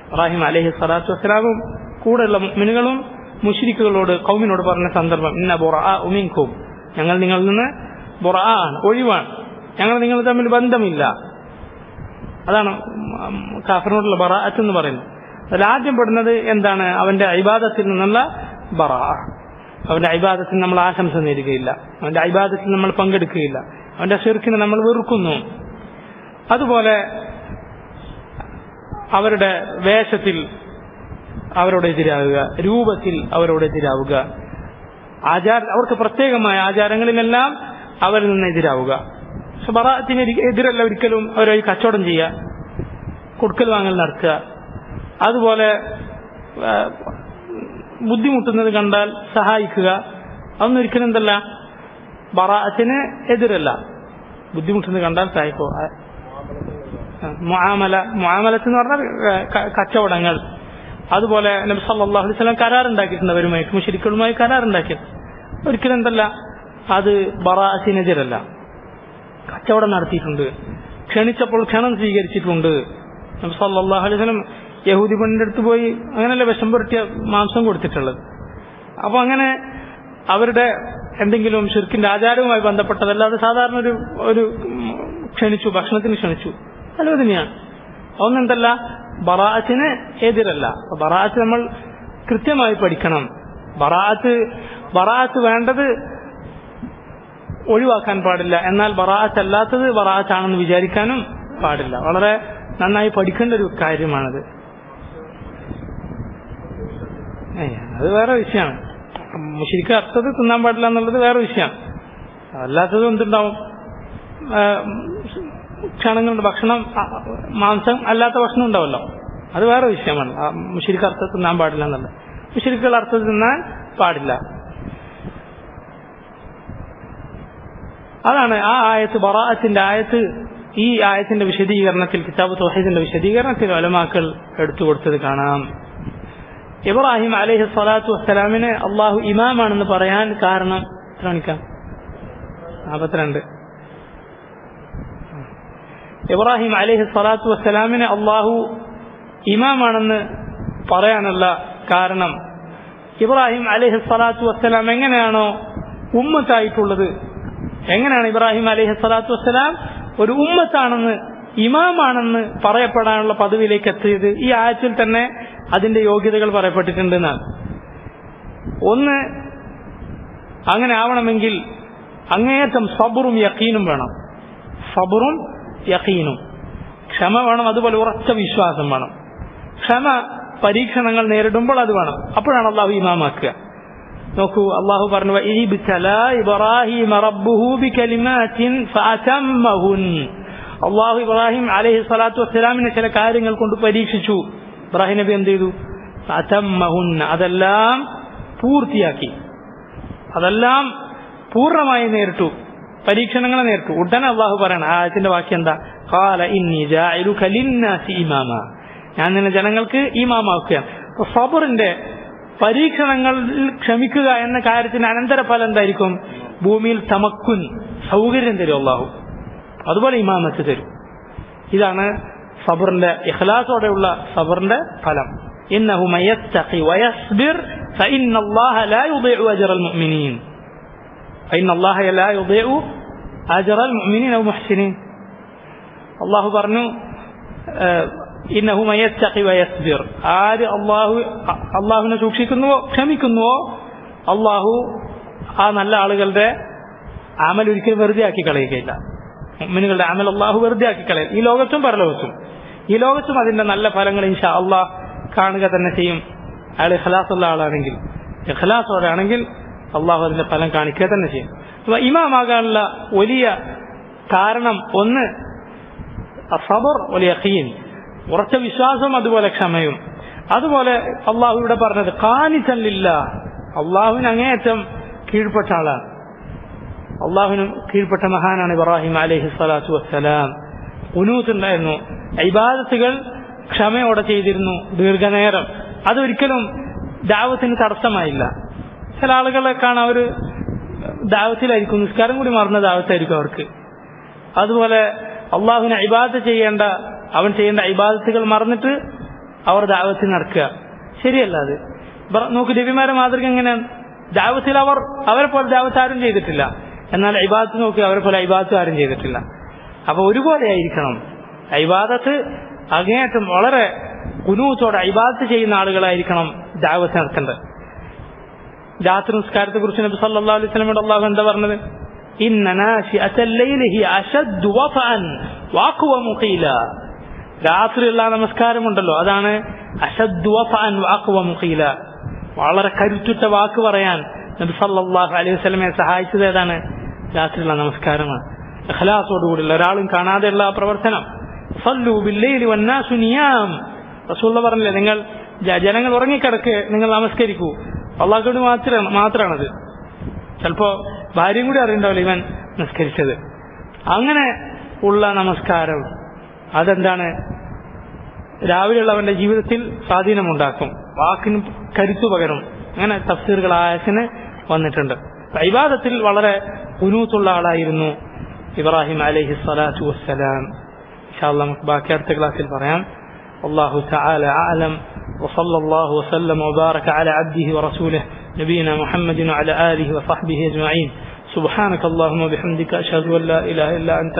ഇബ്രാഹിം അലൈഹി സ്വലാത്തു വസ്സലാമും കൂടെയുള്ള മുഅ്മിനുകളും മുശ്രിക്കുകളോട്, ഖൗമിനോട് പറഞ്ഞ സന്ദർഭം, ഇന്ന ബുറാഉ മിൻകും, ഞങ്ങൾ നിങ്ങളിൽ നിന്ന് ബുറാഅാണ്, ഒഴിവാണ്, ഞങ്ങൾ നിങ്ങൾ തമ്മിൽ ബന്ധമില്ല. അതാണ് കാഫിറിനോടുള്ള ബറാഅത്ത് എന്ന് പറയുന്നത്. അതിൽ ആദ്യം പെടുന്നത് എന്താണ്? അവന്റെ ഇബാദത്തിൽ നിന്നുള്ള ബറാഅ. അവന്റെ ഇബാദത്തിൽ നമ്മൾ ആശംസ നേടുകയില്ല, അവന്റെ ഇബാദത്തിൽ നമ്മൾ പങ്കെടുക്കുകയില്ല, അവന്റെ ശിർക്കിനെ നമ്മൾ വെറുക്കുന്നു. അതുപോലെ അവരുടെ വേഷത്തിൽ അവരോട് എതിരാവുക, രൂപത്തിൽ അവരോട് എതിരാവുക, അവർക്ക് പ്രത്യേകമായ ആചാരങ്ങളിലെല്ലാം അവരിൽ നിന്ന് എതിരാവുക. പക്ഷെ ബറാഅത്തിന് എതിരല്ല ഒരിക്കലും അവരായി കച്ചവടം ചെയ്യുക, കൊടുക്കൽ വാങ്ങൽ നടത്തുക. അതുപോലെ ബുദ്ധിമുട്ടുന്നത് കണ്ടാൽ സഹായിക്കുക, അതൊന്നും ഒരിക്കലും എന്തല്ല? ബറാഅത്തിന് എതിരല്ല. ബുദ്ധിമുട്ടുന്നത് കണ്ടാൽ സഹായിക്കുക. മുആമലത്ത് എന്ന് പറഞ്ഞാൽ കച്ചവടങ്ങൾ. അതുപോലെ നബി സല്ലല്ലാഹു അലൈഹി വസല്ലം കരാറുണ്ടാക്കിയിട്ടുണ്ട് അവരുമായിട്ട്, മുശ്രിക്കുകളുമായി കരാറുണ്ടാക്കിയത്. ഒരിക്കലും എന്തല്ല? അത് ബറാഅത്തിനെതിരല്ല. കച്ചവടം നടത്തിയിട്ടുണ്ട്, ക്ഷണിച്ചപ്പോൾ ക്ഷണം സ്വീകരിച്ചിട്ടുണ്ട്. നബി സല്ലല്ലാഹു അലൈഹി വസല്ലം യഹൂദി പെണ്ണിന്റെ അടുത്ത് പോയി അങ്ങനെയല്ല വിഷം പുരട്ടിയ മാംസം കൊടുത്തിട്ടുള്ളത്. അപ്പൊ അങ്ങനെ അവരുടെ എന്തെങ്കിലും ശിർക്കിന്റെ ആചാരവുമായി ബന്ധപ്പെട്ടതല്ലാതെ സാധാരണ ഒരു ക്ഷണിച്ചു, ഭക്ഷണത്തിന് ക്ഷണിച്ചു, നല്ലതിനെയാണ്. ഒന്നെന്തല്ല? ബറാഅത്തിന് എതിരല്ല. ബറാഅത്ത് നമ്മൾ കൃത്യമായി പഠിക്കണം. ബറാഅത്ത് വേണ്ടത് ഒഴിവാക്കാൻ പാടില്ല, എന്നാൽ ബറാഅത്ത് അല്ലാത്തത് ബറാഅത്താണെന്ന് വിചാരിക്കാനും പാടില്ല. വളരെ നന്നായി പഠിക്കേണ്ട ഒരു കാര്യമാണത്. അത് വേറെ വിഷയമാണ്. മുശ്രിക്ക് അർത്ഥത് തിന്നാൻ പാടില്ല എന്നുള്ളത് വേറെ വിഷയമാണ്. അല്ലാത്തത് എന്തുണ്ടാവും? ക്ഷണങ്ങളുണ്ട്. ഭക്ഷണം മാംസം അല്ലാത്ത ഭക്ഷണം ഉണ്ടാവല്ലോ, അത് വേറെ വിഷയമാണ്. മുശ്രിക്ക് അർത്ഥത്തിൽ തിന്നാൻ പാടില്ല എന്നുള്ളത്. മുശ്രിക്കുകൾ അർത്ഥത്തിൽ തിന്നാൻ പാടില്ല. അതാണ് ആ ആയത്ത്, ബറാഅത്തിന്റെ ആയത്ത്. ഈ ആയത്തിന്റെ വിശദീകരണത്തിൽ, കിതാബ് തൗഹീദിന്റെ വിശദീകരണത്തിൽ ഉലമാക്കൾ എടുത്തു കൊടുത്തത് കാണാം. ഇബ്രാഹിം അലൈഹി സ്വലാത്തു വസ്സലാമിനെ അള്ളാഹു ഇമാമാണെന്ന് പറയാൻ കാരണം എത്ര മണിക്കാം? 42. ഇബ്രാഹിം അലൈഹി സ്വലാത്തു വസ്സലാമിനെ അള്ളാഹു ഇമാമാണെന്ന് പറയാനുള്ള കാരണം, ഇബ്രാഹിം അലൈഹി സ്വലാത്തു വസ്സലാം എങ്ങനെയാണോ ഉമ്മത്തായിട്ടുള്ളത്, എങ്ങനെയാണ് ഇബ്രാഹിം അലൈഹി സ്വലാത്തു വസ്സലാം ഒരു ഉമ്മത്താണെന്ന്, ഇമാമാണെന്ന് പറയപ്പെടാനുള്ള പദവിയിലേക്ക് എത്തിയത് ഈ ആയത്തിൽ തന്നെ അതിന്റെ യോഗ്യതകൾ പറയപ്പെട്ടിട്ടുണ്ട് എന്നാണ്. ഒന്ന്, അങ്ങനെ ആവണമെങ്കിൽ അങ്ങേയറ്റം സബറും യഖീനും വേണം. സബറും യഖീനും, ക്ഷമ വേണം. അതുപോലെ ഉറച്ച വിശ്വാസം വേണം. ക്ഷമ പരീക്ഷണങ്ങൾ നേരിടുമ്പോൾ അത് വേണം. അപ്പോഴാണ് അള്ളാഹു ഇമാമാക്കുക. നോക്കൂ, അള്ളാഹു പറഞ്ഞു ഇബ്രാഹിം റബ്ബുഹു ബികലിമാത്തിൻ ഫഅതമ്മഹുൻ. അള്ളാഹു ഇബ്രാഹിം അലൈഹി സ്വലാത്തു വസ്സലാമിനെ ചില കാര്യങ്ങൾ കൊണ്ട് പരീക്ഷിച്ചു. ഇബ്രാഹിം നബി എന്ത് ചെയ്തു? ഫഅതമ്മഹുൻ, അതെല്ലാം പൂർത്തിയാക്കി, അതെല്ലാം പൂർണ്ണമായി നേരിട്ടു, പരീക്ഷണങ്ങളെ നേരിട്ടു. ഉടനെ അള്ളാഹു പറയണം, ആയത്തിന്റെ വാക്യം എന്താ? ഖാല ഇന്നി ജാഇലുക ലിന്നാസി ഇമാമ, ഞാൻ നിന്നെ ജനങ്ങൾക്ക് ഇമാമാക്കുകയാണ്. അപ്പൊ സബറിന്റെ, പരീക്ഷണങ്ങളിൽ ക്ഷമിക്കുക എന്ന കാര്യത്തിന് അനന്തരഫലം എന്തായിരിക്കും? ഭൂമിയിൽ തമക്കുൻ, സൗകര്യം തരും അള്ളാഹു. അതുപോലെ ഇമാമത്ത് തരും. ഇതാണ് സബറിന്റെ, ഇഖ്ലാസോടെയുള്ള സബറിന്റെ ഫലം. ഇന്നഹു മയത്തഖി വയസ്ബിർ ഫഇന്നല്ലാഹ ലാ യുദീഉ അജ്റൽ മുഅ്മിനീൻ. ഫഇന്നല്ലാഹ ലാ യുദീഉ അജ്റൽ മുഅ്മിനീൻ ഔ മുഹ്സിനീൻ. അള്ളാഹു പറഞ്ഞു ഇന്നഹു മയത്തഖി വയസ്ബിർ, ആര് അള്ളാഹുവിനെ സൂക്ഷിക്കുന്നുവോ, ക്ഷമിക്കുന്നുവോ, അള്ളാഹു ആ നല്ല ആളുകളുടെ അമൽ ഒരിക്കലും വെറുതെ ആക്കി കളയുകയില്ല. മുഅ്മിനുകളുടെ അമൽ അള്ളാഹു വെറുതെ ആക്കി കളയും, ഈ ലോകത്തും പരലോകത്തും. ഈ ലോകത്തും അതിന്റെ നല്ല ഫലങ്ങൾ ഇൻഷാ അള്ളാഹ് കാണുക തന്നെ ചെയ്യും. അയാൾ ഇഖ്ലാസുള്ള ആളാണെങ്കിൽ, ഇഖ്ലാസോടെ ആണെങ്കിൽ അള്ളാഹു അതിന്റെ ഫലം കാണിക്കുക തന്നെ ചെയ്യും. അപ്പൊ ഇമാമാകാനുള്ള വലിയ കാരണം ഒന്ന് അസ്സബർ വൽ യഖീൻ, ഉറച്ച വിശ്വാസം, അതുപോലെ ക്ഷമയും. അതുപോലെ അള്ളാഹു ഇവിടെ പറഞ്ഞത് ഖാനിതൻ ലില്ലാഹ്, അള്ളാഹുവിന് അങ്ങേയറ്റം കീഴ്പ്പെട്ട ആളാണ്. അള്ളാഹുവിന് കീഴ്പ്പെട്ട മഹാനാണ് ഇബ്രാഹിം അലൈഹി സ്വലാത്തു വസ്സലാം. ഖുനൂത്ത് ഉണ്ടായിരുന്നു, ഇബാദത്തുകൾ ക്ഷമയോടെ ചെയ്തിരുന്നു ദീർഘനേരം. അതൊരിക്കലും ദഅവത്തിന് തടസ്സമായില്ല. ചില ആളുകളെ കാണാൻ അവർ ദഅവത്തിലായിരിക്കും, നിസ്കാരം കൂടി മറന്ന ദഅവത്തായിരിക്കും അവർക്ക്. അതുപോലെ അള്ളാഹുവിനെ ഇബാദത്ത് ചെയ്യേണ്ട, അവൻ ചെയ്യേണ്ട ഇബാദത്തുകൾ മറന്നിട്ട് അവർ ദഅവത്തിൽ നടക്കുക, ശരിയല്ല അത്. നോക്ക്, നബിമാരെ മാതൃക എങ്ങനെയാണ്? ദഅവത്തിൽ അവരെ പോലെ ദഅവത്ത് ആരും ചെയ്തിട്ടില്ല. എന്നാൽ ഇബാദത്ത് നോക്കി, അവരെ പോലെ ഇബാദത്ത് ആരും ചെയ്തിട്ടില്ല. അപ്പൊ ഒരുപോലെ ആയിരിക്കണം ഇബാദത്ത്. അങ്ങേയറ്റം വളരെ ഖുനൂത്തോടെ ഇബാദത്ത് ചെയ്യുന്ന ആളുകളായിരിക്കണം ദഅവത്ത് നടത്തേണ്ടത്. രാത്രി നിസ്കാരത്തെ കുറിച്ച് നബി സല്ലല്ലാഹു അലൈഹി വസല്ലമയോട് അല്ലാഹു എന്താ പറഞ്ഞത്? ഇന്ന നാശിഅത്തൽ ലൈലി ഹിയ അശദ്ദു വഫഅൻ വഅഖ്വമു ഖീല. രാത്രിയുള്ള നമസ്കാരമുണ്ടല്ലോ, അതാണ് അശദ്ദു വഫഅൻ വഅഖ്വമു ഖീല. വളരെ കരുത്തുറ്റ വാക്ക് പറയാൻ നബി സല്ലല്ലാഹു അലൈഹി വസല്ലമയെ സഹായിച്ചത് ഏതാണ്? രാത്രിയുള്ള നമസ്കാരമാണ്. ഇഖ്ലാസോടുകൂടിയുള്ള, ഒരാളും കാണാതെയുള്ള പ്രവർത്തനം. സല്ലു ബില്ലൈലി വന്നാസു നിയാം. റസൂലുള്ളാഹി പറഞ്ഞില്ലേ, നിങ്ങൾ ജനങ്ങൾ ഉറങ്ങിക്കിടക്ക് നിങ്ങൾ നമസ്കരിക്കൂ. അള്ളാഹുവിന് മാത്രമാണത്. ചിലപ്പോ ഭാര്യയും കൂടി അറിയണ്ടാവില്ല ഇവൻ നിസ്കരിച്ചത്. അങ്ങനെ ഉള്ള നമസ്കാരം അതെന്താണ്? രാവിലെയുള്ളവന്റെ ജീവിതത്തിൽ സ്വാധീനമുണ്ടാക്കും, വാക്കിന് കരുത്തു പകരും. അങ്ങനെ തഫ്സീറുകൾ ആയത്തിന് വന്നിട്ടുണ്ട്. ഇബാദത്തിൽ വളരെ ഖുനൂത്തുള്ള ആളായിരുന്നു ഇബ്രാഹിം അലൈഹി സ്വലാത്തു വസ്സലാം. ഇൻഷാ അല്ലാഹ് നമുക്ക് ബാക്കി അടുത്ത ക്ലാസ്സിൽ പറയാം. والله تعالى أعلم وصلى الله وسلم وبارك على عبده ورسوله نبينا محمد وعلى آله وصحبه أجمعين. سبحانك اللهم وبحمدك أشهد أن لا إله إلا أنت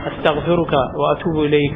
أستغفرك وأتوب إليك.